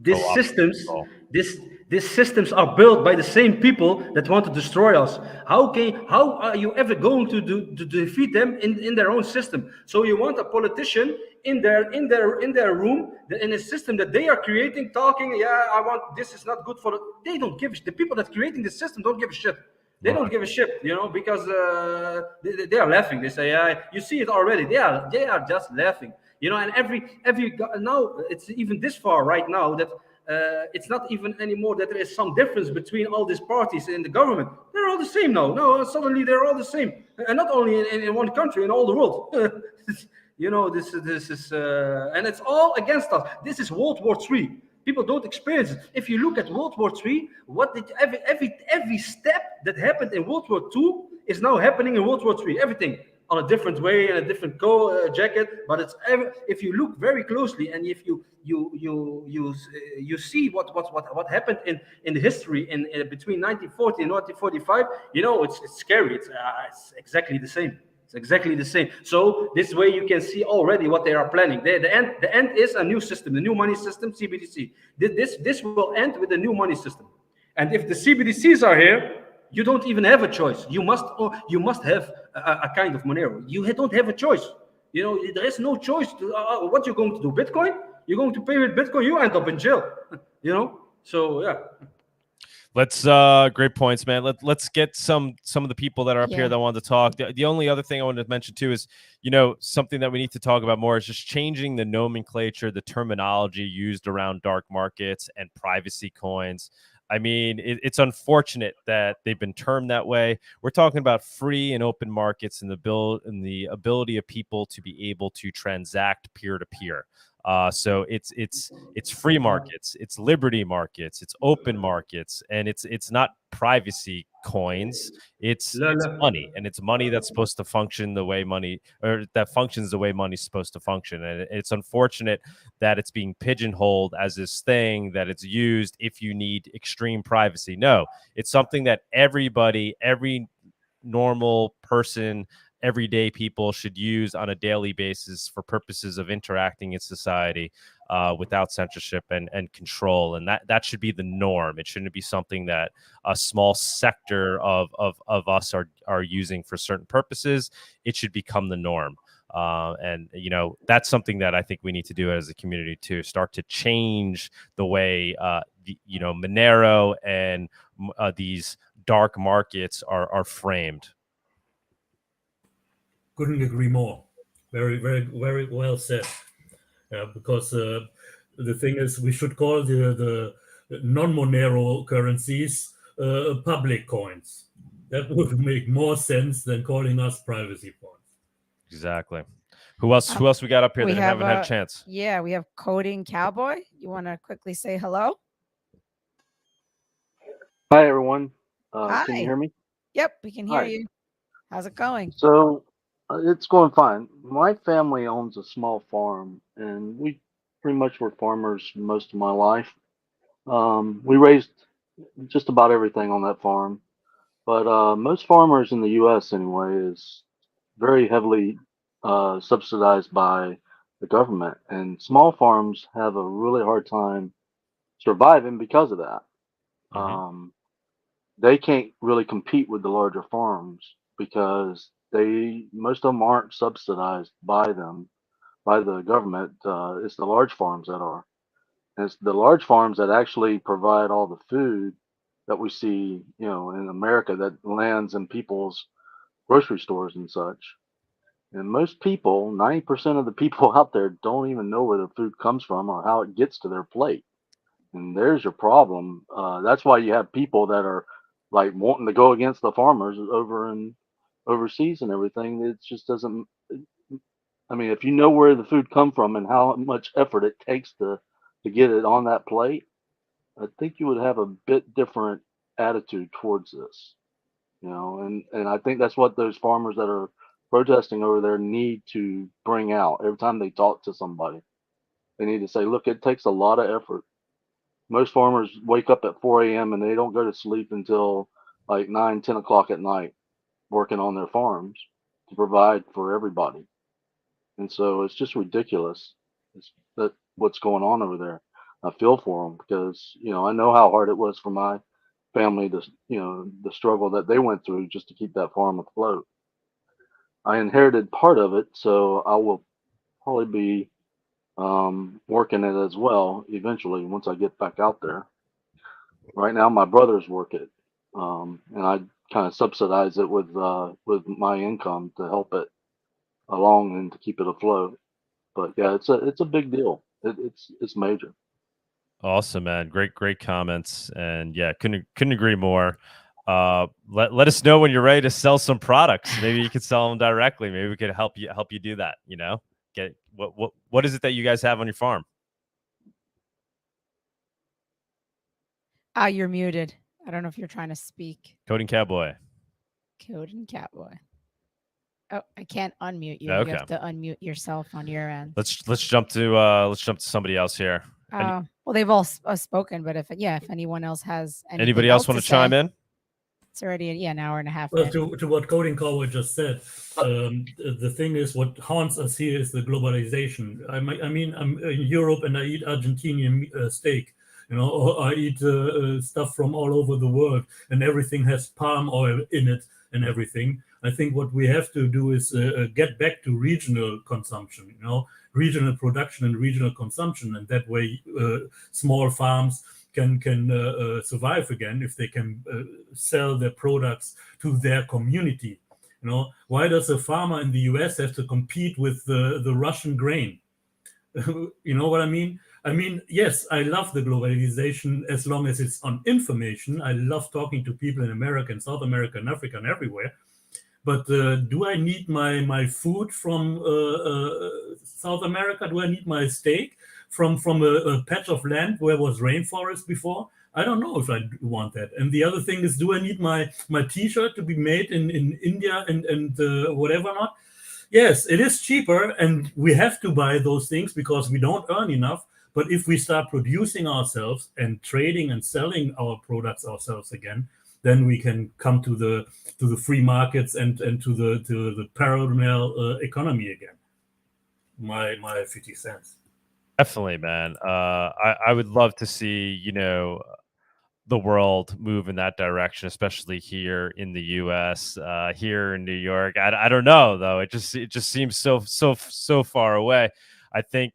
these systems are built by the same people that want to destroy us. How are you ever going to defeat them in their own system? So you want a politician in their room, in a system that they are creating, talking, yeah, I want, this is not good for they don't give the people that creating the system don't give a shit. They don't give a shit, you know, because they are laughing. They say, yeah, you see it already. They are just laughing, you know. And every now it's even this far right now that it's not even anymore that there is some difference between all these parties in the government. They're all the same now. No, suddenly they're all the same, and not only in one country, in all the world. You know, this is and it's all against us. This is World War III. People don't experience it. If you look at World War III, every step that happened in World War II is now happening in World War III. Everything on a different way and a different jacket, but it's if you look very closely and if you see what happened in the history in between 1940 and 1945, you know, it's scary. It's exactly the same. It's exactly the same. So this way you can see already what they are planning. The end is a new system, the new money system, CBDC. This will end with the new money system. And if the CBDCs are here, you don't even have a choice. You must have a kind of Monero. You don't have a choice. You know, there is no choice. What you're going to do? Bitcoin? You're going to pay with Bitcoin? You end up in jail. You know. So yeah. Let's great points, man. Let's get some of the people that are up here that wanted to talk. The only other thing I wanted to mention too is, something that we need to talk about more is just changing the nomenclature, the terminology used around dark markets and privacy coins. I mean, it's unfortunate that they've been termed that way. We're talking about free and open markets and the ability of people to be able to transact peer to peer. So it's free markets, it's liberty markets, it's open markets, and it's not privacy coins. It's money, and it's money that's supposed to function the way money, or that functions the way money's supposed to function. And it's unfortunate that it's being pigeonholed as this thing that it's used if you need extreme privacy. No, it's something that every normal person, everyday people should use on a daily basis for purposes of interacting in society without censorship and control. And that should be the norm. It shouldn't be something that a small sector of us are using for certain purposes. It should become the norm. And that's something that I think we need to do as a community to start to change the way Monero and these dark markets are framed. Couldn't agree more. Very, very, very well said. Because the thing is, we should call the non-Monero currencies public coins. That would make more sense than calling us privacy coins. Exactly. Who else we got up here that haven't had a chance? Yeah, we have Coding Cowboy. You want to quickly say hello? Hi, everyone. Hi. Can you hear me? Yep, we can hear you. How's it going? So it's going fine. My family owns a small farm, and we pretty much were farmers most of my life. We raised just about everything on that farm, but most farmers in the U.S. anyway is very heavily subsidized by the government, and small farms have a really hard time surviving because of that. They can't really compete with the larger farms because most of them aren't subsidized by the government. It's the large farms that are. And it's the large farms that actually provide all the food that we see, in America that lands in people's grocery stores and such. And most people, 90% of the people out there, don't even know where the food comes from or how it gets to their plate. And there's your problem. That's why you have people that are like wanting to go against the farmers overseas and everything. It just doesn't. I mean, if you know where the food come from and how much effort it takes to get it on that plate, I think you would have a bit different attitude towards this. And I think that's what those farmers that are protesting over there need to bring out every time they talk to somebody. They need to say, look, it takes a lot of effort. Most farmers wake up at 4 a.m. and they don't go to sleep until like 9, 10 o'clock at night working on their farms to provide for everybody. And so it's just ridiculous what's going on over there. I feel for them because, I know how hard it was for my family to, the struggle that they went through just to keep that farm afloat. I inherited part of it, so I will probably be working it as well eventually once I get back out there. Right now, my brothers work it, and I kind of subsidize it with my income to help it along and to keep it afloat. But yeah, it's a big deal. It's major. Awesome, man. Great comments, and yeah, couldn't agree more. Let us know when you're ready to sell some products. Maybe you could sell them directly. Maybe we could help you do that. Get what is it that you guys have on your farm? You're muted. I don't know if you're trying to speak. Coding Cowboy. Coding Cowboy. Oh, I can't unmute you. Okay. You have to unmute yourself on your end. Let's jump to somebody else here. Well, they've all spoken, but if anyone else has anybody else want to chime in? It's already an hour and a half. Well, to what Coding Cowboy just said, the thing is, what haunts us here is the globalization. I mean, I'm in Europe and I eat Argentinian steak. Or I eat stuff from all over the world, and everything has palm oil in it and everything. I think what we have to do is get back to regional consumption, regional production and regional consumption, and that way small farms can survive again if they can sell their products to their community. You know, why does a farmer in the US have to compete with the Russian grain? You know what I mean? I mean, yes, I love the globalization as long as it's on information. I love talking to people in America and South America and Africa and everywhere. But do I need my food from South America? Do I need my steak from a patch of land where was rainforest before? I don't know if I want that. And the other thing is, do I need my T-shirt to be made in India and whatever not? Yes, it is cheaper, and we have to buy those things because we don't earn enough. But if we start producing ourselves and trading and selling our products ourselves again, then we can come to the free markets and to the parallel economy again. My 50 cents. Definitely, man. I would love to see, you know, the world move in that direction, especially here in the U.S., here in New York. I don't know though. It just seems so far away. I think,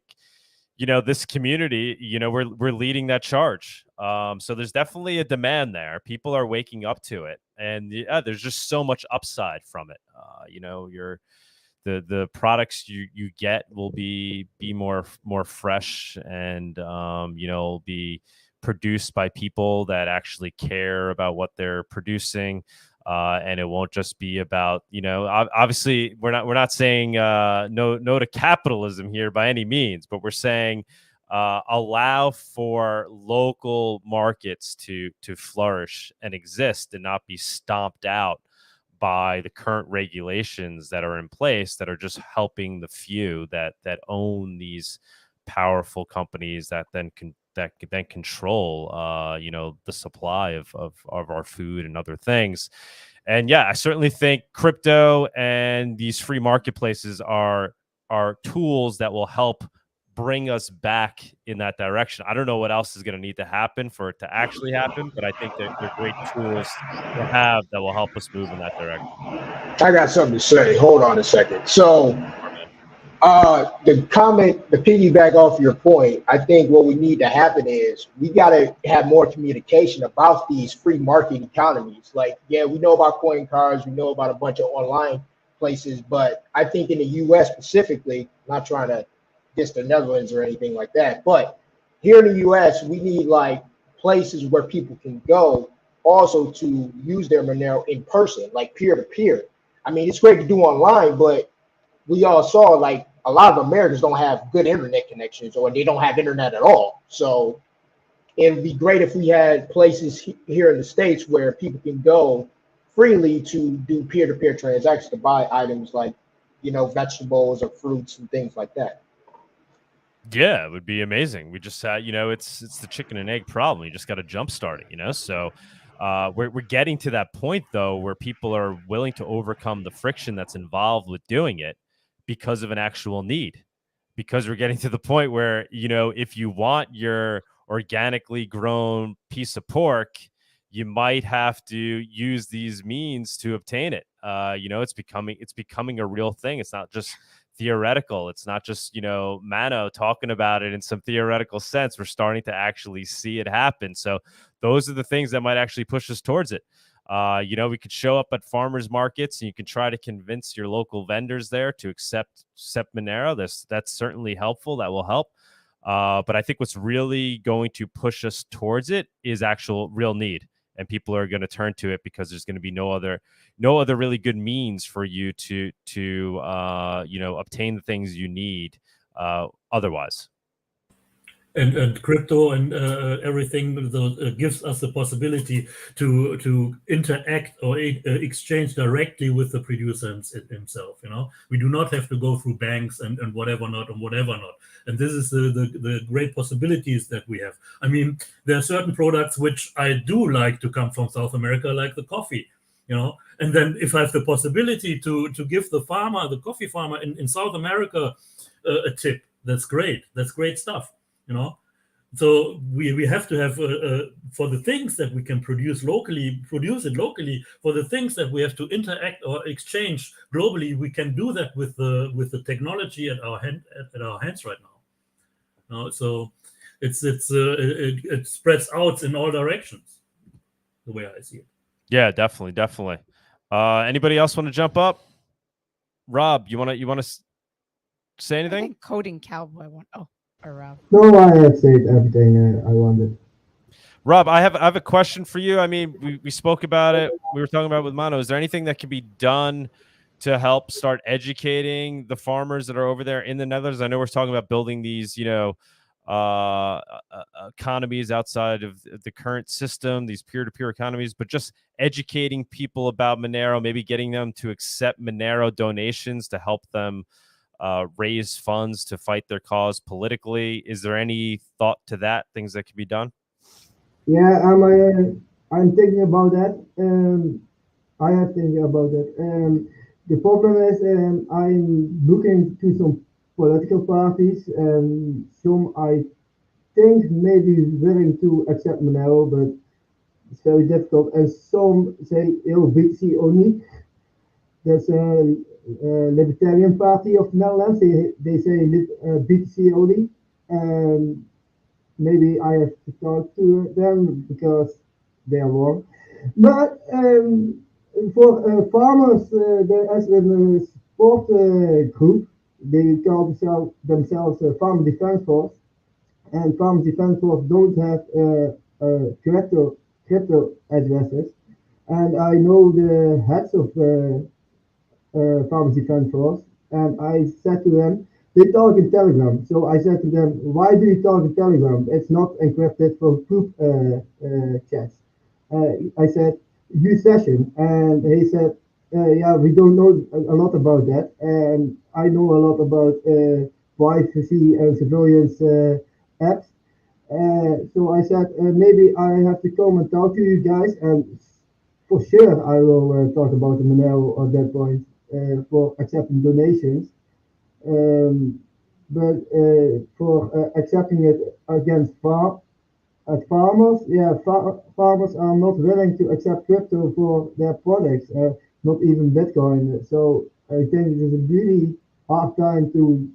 you know, this community, you know, we're leading that charge. So there's definitely a demand there. People are waking up to it, and there's just so much upside from it. You know, the products you get will be more fresh and you know, be produced by people that actually care about what they're producing. And it won't just be about, you know, obviously we're not saying no to capitalism here by any means, but we're saying allow for local markets to flourish and exist and not be stomped out by the current regulations that are in place that are just helping the few that own these powerful companies that then control you know, the supply of our food and other things. And yeah, I certainly think crypto and these free marketplaces are tools that will help bring us back in that direction. I don't know what else is going to need to happen for it to actually happen, but I think they're great tools to have that will help us move in that direction. I got something to say. Hold on a second. So the piggyback off your point, I think what we need to happen is we got to have more communication about these free market economies. Like, yeah, we know about coin cards, we know about a bunch of online places, but I think in the US specifically, not trying to diss the Netherlands or anything like that, but here in the US, we need like places where people can go also to use their Monero in person, like peer-to-peer. I mean, it's great to do online, but we all saw like a lot of Americans don't have good internet connections, or they don't have internet at all. So it would be great if we had places here in the States where people can go freely to do peer-to-peer transactions to buy items like, you know, vegetables or fruits and things like that. Yeah, it would be amazing. We just had, you know, it's the chicken and egg problem. You just got to jumpstart it, you know. So we're getting to that point though, where people are willing to overcome the friction that's involved with doing it because of an actual need. Because we're getting to the point where, you know, if you want your organically grown piece of pork, you might have to use these means to obtain it. You know, it's becoming a real thing. It's not just theoretical. It's not just, you know, Mano talking about it in some theoretical sense. We're starting to actually see it happen. So those are the things that might actually push us towards it. You know, we could show up at farmers markets and you can try to convince your local vendors there to accept Monero. That's certainly helpful. That will help. But I think what's really going to push us towards it is actual real need. And people are going to turn to it because there's going to be no other really good means for you to you know, obtain the things you need otherwise. And crypto and everything gives us the possibility to interact or exchange directly with the producer himself. You know, we do not have to go through banks and whatever not. And this is the great possibilities that we have. I mean, there are certain products which I do like to come from South America, like the coffee. You know, and then if I have the possibility to give the coffee farmer in South America a tip, that's great. That's great stuff. You know, so we have to have for the things that we can produce it locally. For the things that we have to interact or exchange globally, we can do that with the technology at our hands right now. So it spreads out in all directions. The way I see it. Yeah, definitely. Anybody else want to jump up? Rob, you want to say anything? I think Coding Cowboy want. Oh, or Rob. No, I have said everything I wanted. Rob, I have a question for you. I mean, we spoke about it. We were talking about it with Mano. Is there anything that can be done to help start educating the farmers that are over there in the Netherlands? I know we're talking about building these, economies outside of the current system, these peer-to-peer economies, but just educating people about Monero, maybe getting them to accept Monero donations to help them raise funds to fight their cause politically. Is there any thought to that, things that can be done? Yeah, I'm thinking about that. I am thinking about that. The problem is I'm looking to some political parties, and some I think maybe willing to accept Monero, but it's very difficult. And some say, BTC only. There's a Libertarian Party of the Netherlands. They say BTC only. Maybe I have to talk to them because they are wrong. But for farmers, there is a support group. They call themselves Farm Defense Force. And Farm Defense Force don't have crypto addresses. And I know the heads of Farm Defense Force, and I said to them, they talk in Telegram. So I said to them, why do you talk in Telegram? It's not encrypted for group chats. I said, use session. And he said, yeah, we don't know a lot about that. And I know a lot about privacy and surveillance apps. So I said, maybe I have to come and talk to you guys. And for sure, I will talk about the Monero at that point for accepting donations. But for accepting it against farmers, yeah, farmers are not willing to accept crypto for their products, not even Bitcoin. So I think it is a really hard time to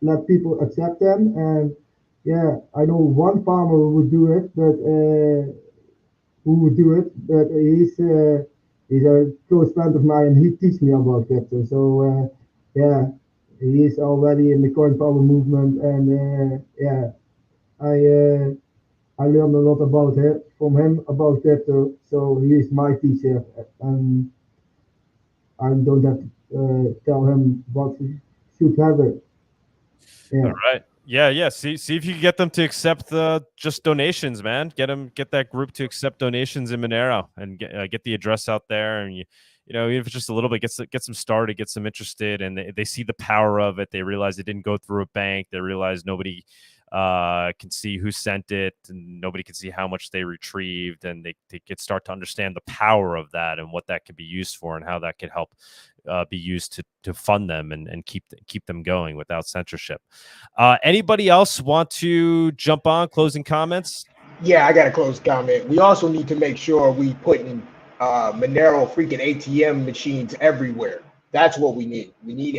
let people accept them. And yeah, I know one farmer who would do it, but he's a close friend of mine, and he teaches me about crypto. So yeah. He is already in the coin power movement, and yeah, I learned a lot from him about crypto. So he is my teacher, and I don't have to tell him what he should have it. Yeah. All right. Yeah. See if you can get them to accept just donations, man. Get that group to accept donations in Monero, and get the address out there, and even if it's just a little bit, get them started, get them interested, and they see the power of it. They realize it didn't go through a bank. They realize nobody can see who sent it, and nobody can see how much they retrieved, and they could start to understand the power of that and what that could be used for, and how that could help be used to fund them and keep them going without censorship. Anybody else want to jump on? Closing comments? Yeah, I got a closing comment. We also need to make sure we put in Monero freaking ATM machines everywhere. That's what we need. We need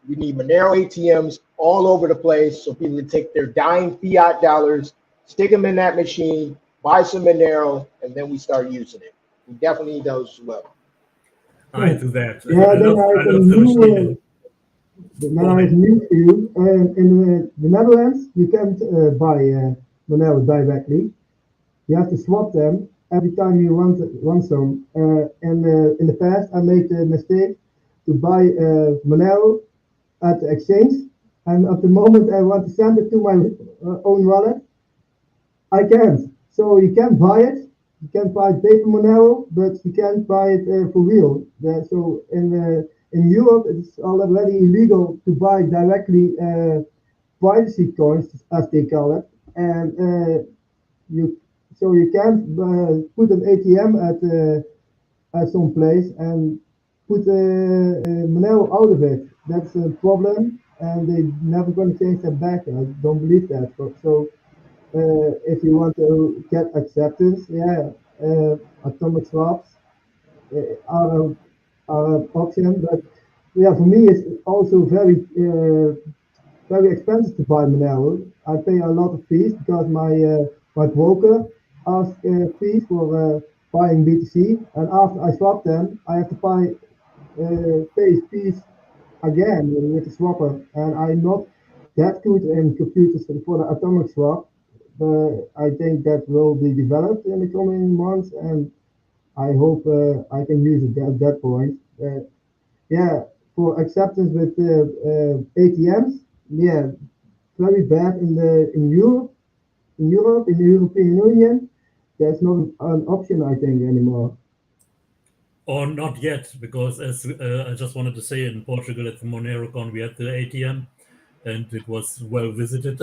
Monero ATMs all over the place, so people can take their dying fiat dollars, stick them in that machine, buy some Monero, and then we start using it. We definitely need those as well. I do that. Yeah, I have news for you. In the Netherlands, you can't buy Monero directly. You have to swap them every time you want some. And in the past, I made the mistake to buy Monero at the exchange. And at the moment I want to send it to my own wallet, I can't. So you can buy it. You can buy paper Monero, but you can't buy it for real. So in Europe, it's already illegal to buy directly privacy coins, as they call it. And you can't put an ATM at some place and put Monero out of it. That's a problem, and they're never going to change that back. I don't believe that. So if you want to get acceptance, atomic swaps are an option. But yeah, for me, it's also very very expensive to buy Monero. I pay a lot of fees because my broker asks fees for buying BTC, and after I swap them, I have to pay fees again with the swapper. And I'm not that good in computers for the atomic swap, but I think that will be developed in the coming months, and I hope I can use it at that point. Yeah, for acceptance with ATMs, yeah, very bad in Europe. In Europe, in the European Union, there's not an option, I think, anymore. Or not yet, because as I just wanted to say, in Portugal at the MoneroCon we had the ATM, and it was well visited,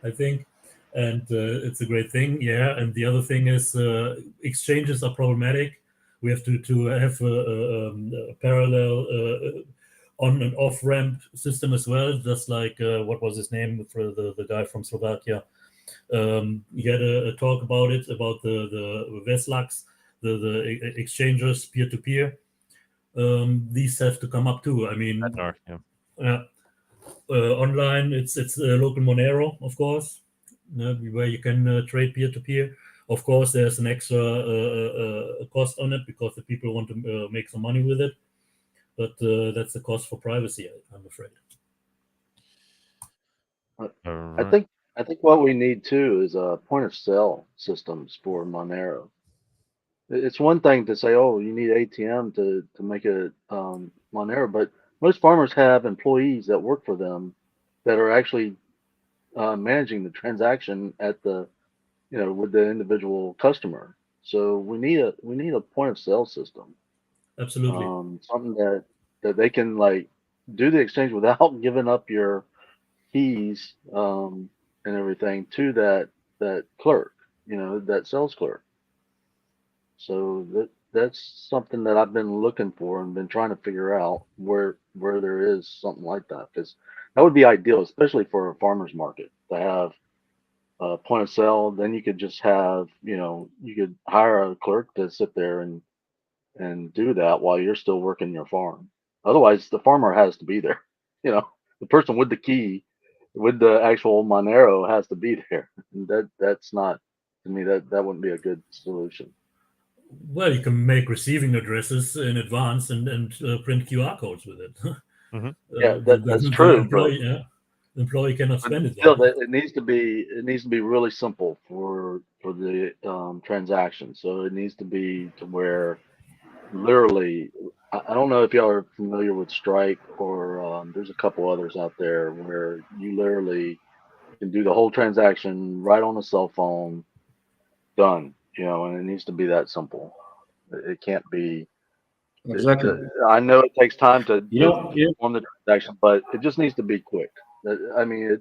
I think, and it's a great thing. Yeah, and the other thing is exchanges are problematic. We have to have a parallel on and off ramp system as well, just like what was his name for the guy from Slovakia. He had a talk about it, about the Veslax, the exchangers peer-to-peer. These have to come up too. I mean, online it's local Monero, of course, where you can trade peer-to-peer. Of course, there's an extra cost on it because the people want to make some money with it, but that's the cost for privacy, I'm afraid. I think what we need too is point of sale systems for Monero. It's one thing to say, oh, you need ATM to make it Monero, but most farmers have employees that work for them that are actually managing the transaction at the, with the individual customer. So we need a point of sale system. Absolutely. Something that they can like do the exchange without giving up your keys and everything to that clerk, that sales clerk. So that's something that I've been looking for and been trying to figure out where there is something like that, because that would be ideal, especially for a farmer's market, to have a point of sale. Then you could just have, you could hire a clerk to sit there and do that while you're still working your farm. Otherwise, the farmer has to be there. The person with the key, with the actual Monero, has to be there. And that's not, to me, that wouldn't be a good solution. Well, you can make receiving addresses in advance and print QR codes with it. Yeah, that's true. The employee cannot spend it. Still, it needs to be really simple for the transaction. So it needs to be to where literally, I don't know if y'all are familiar with Strike, or there's a couple others out there where you literally can do the whole transaction right on a cell phone, done. And it needs to be that simple. It can't be. Exactly. I know it takes time to perform the transaction, but it just needs to be quick. I mean,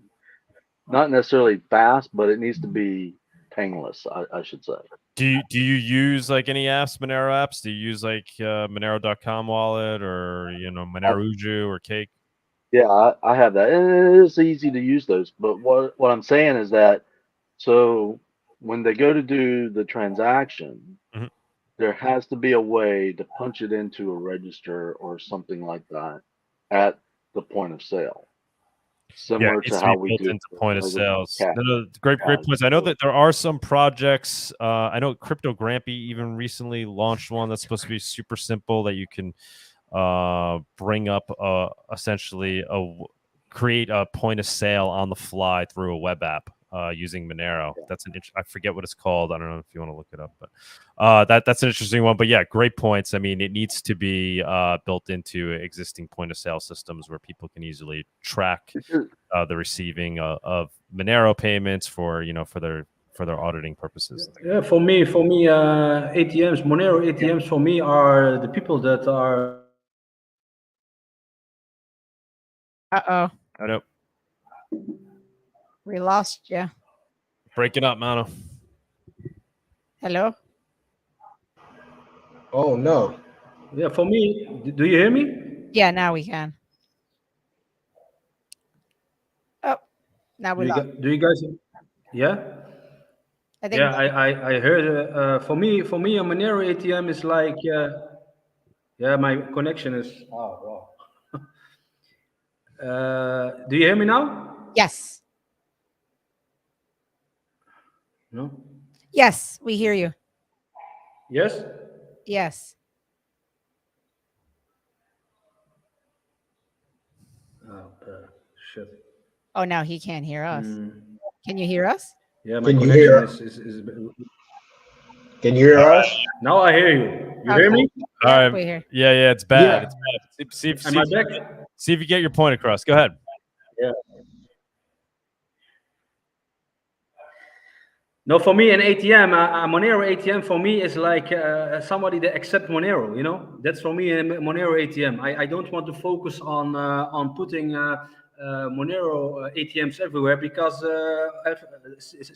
not necessarily fast, but it needs to be painless, I should say. Do you use like any apps, Monero apps? Do you use like Monero.com wallet or Moneruju or Cake? Yeah, I have that. It's easy to use those, but what I'm saying is that so when they go to do the transaction, there has to be a way to punch it into a register or something like that at the point of sale. Similar to how we do into point of sales. Great points. I know that there are some projects. I know Crypto Grampy even recently launched one that's supposed to be super simple, that you can bring up essentially create a point of sale on the fly through a web app using Monero. That's I forget what it's called. I don't know if you want to look it up, but that's an interesting one. But yeah, great points. I mean, it needs to be built into existing point of sale systems where people can easily track the receiving of Monero payments for their auditing purposes. Yeah, for me, ATMs, Monero ATMs for me are the people that are. Uh-oh. I know. We lost you. Break it up, Mano. Hello? Oh, no. Yeah, for me, do you hear me? Yeah, now we can. Oh, now we lost. Do you guys? Yeah? I think I heard. For me, a Monero ATM is like, my connection is. Oh, wow. Do you hear me now? Yes. No. Yes, we hear you. Yes. Yes. Oh, shit. Oh, now he can't hear us. Can you hear us? Yeah, my connection is. Can you hear us? Now I hear you. You hear me? All right. we hear. Yeah, it's bad. Yeah. It's bad. See Am I back? see if you get your point across. Go ahead. Yeah. No, for me, an ATM, a Monero ATM for me is like somebody that accepts Monero. You know, that's for me a Monero ATM. I don't want to focus on putting Monero ATMs everywhere because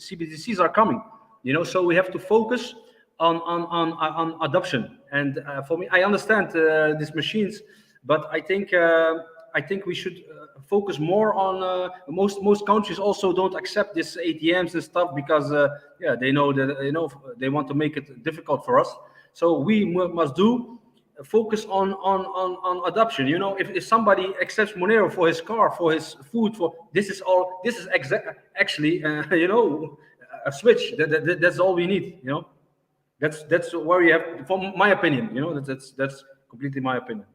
CBDCs are coming. You know, so we have to focus on adoption. And for me, I understand these machines, but I think we should focus more on most countries also don't accept this ATMs and stuff because yeah, they know that they want to make it difficult for us. So we must focus on adoption. You know, if somebody accepts Monero for his car, for his food, for this is actually you know, a switch. That's all we need. You know, that's where you have, from my opinion. You know, that's completely my opinion.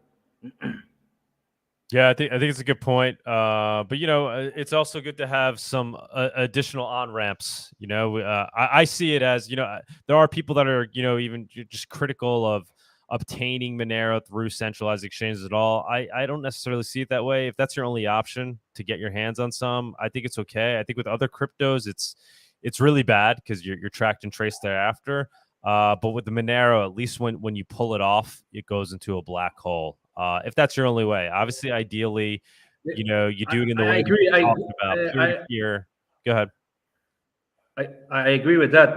Yeah, I think it's a good point. But you know, it's also good to have some additional on ramps. You know, I see it as, you know, there are people that are, you know, even just critical of obtaining Monero through centralized exchanges at all. I don't necessarily see it that way. If that's your only option to get your hands on some, I think it's okay. I think with other cryptos, it's really bad because you're tracked and traced thereafter. But with the Monero, at least when you pull it off, it goes into a black hole. If that's your only way, obviously, ideally, you know, you do it in the way agree. we're talking about peer-to-peer. Go ahead. I agree with that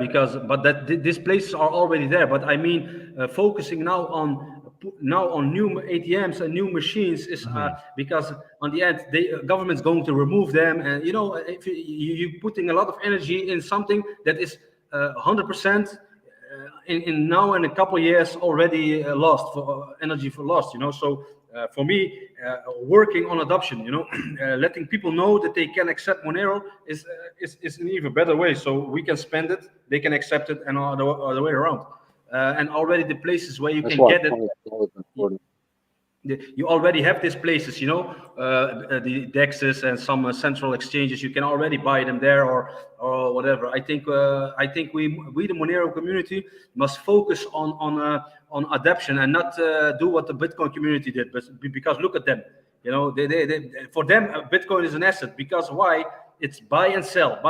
but these places are already there. But I mean, focusing now on new ATMs and new machines is because on the end, government's going to remove them, and you know, if you're putting a lot of energy in something that is 100%. In now and a couple of years already lost for energy for lost, you know. So for me, working on adoption, you know, letting people know that they can accept Monero is an even better way. So we can spend it, they can accept it, and all the way around. And already the places where you can get it. You already have these places, you know, the DEXs and some central exchanges. You can already buy them there or whatever. I think we the Monero community must focus on adoption and not do what the Bitcoin community did. But because look at them, you know, they for them Bitcoin is an asset. Because why? It's buy and sell.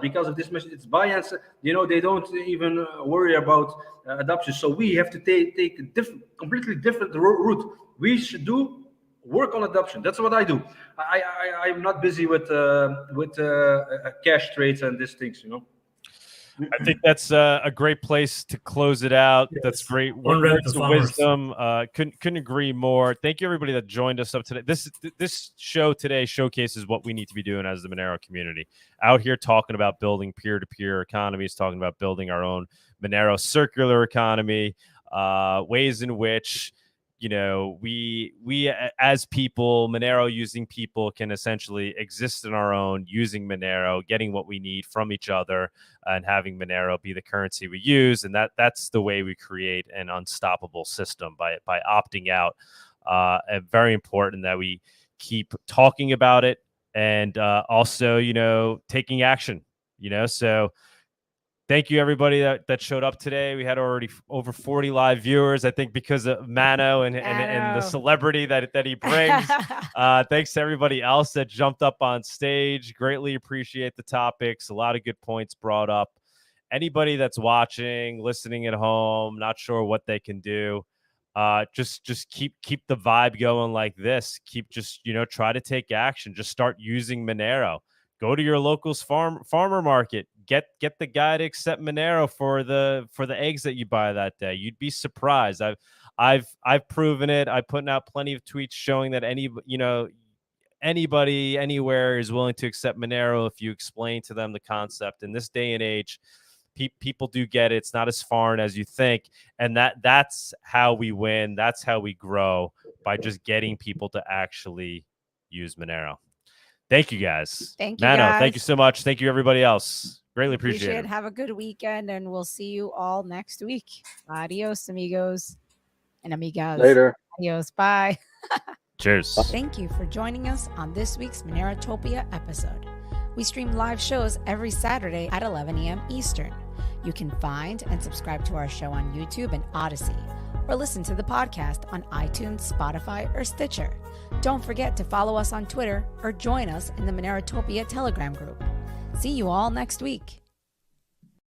Because of this machine, it's buy and sell. You know, they don't even worry about adoption. So we have to take a completely different route. We should work on adoption. That's what I do. I'm not busy with cash trades and these things, you know. I think that's a great place to close it out. Yes. That's great. Words of wisdom. Couldn't agree more. Thank you, everybody that joined us up today. This show today showcases what we need to be doing as the Monero community. Out here talking about building peer-to-peer economies, talking about building our own Monero circular economy, ways in which, you know, we as people, Monero using people, can essentially exist in our own using Monero, getting what we need from each other, and having Monero be the currency we use. And that's the way we create an unstoppable system by opting out. And very important that we keep talking about it and also, you know, taking action, you know. So thank you, everybody that showed up today. We had already over 40 live viewers, I think, because of Mano and the celebrity that he brings. Thanks to everybody else that jumped up on stage. Greatly appreciate the topics. A lot of good points brought up. Anybody that's watching, listening at home, not sure what they can do, just keep the vibe going like this. Keep just, you know, try to take action. Just start using Monero. Go to your local farmer market. Get the guy to accept Monero for the eggs that you buy that day. You'd be surprised. I've proven it. I'm putting out plenty of tweets showing that anybody anywhere is willing to accept Monero if you explain to them the concept. In this day and age, people do get it. It's not as foreign as you think, and that's how we win. That's how we grow, by just getting people to actually use Monero. Thank you, guys. Thank you, Mano, guys. thank you so much. Thank you, everybody else. Greatly appreciate it. Have a good weekend, and we'll see you all next week. Adios, amigos and amigas. Later. Adios. Bye. Cheers. Thank you for joining us on this week's Monerotopia episode. We stream live shows every Saturday at 11 a.m. Eastern. You can find and subscribe to our show on YouTube and Odyssey, or listen to the podcast on iTunes, Spotify, or Stitcher. Don't forget to follow us on Twitter or join us in the Monerotopia Telegram group. See you all next week.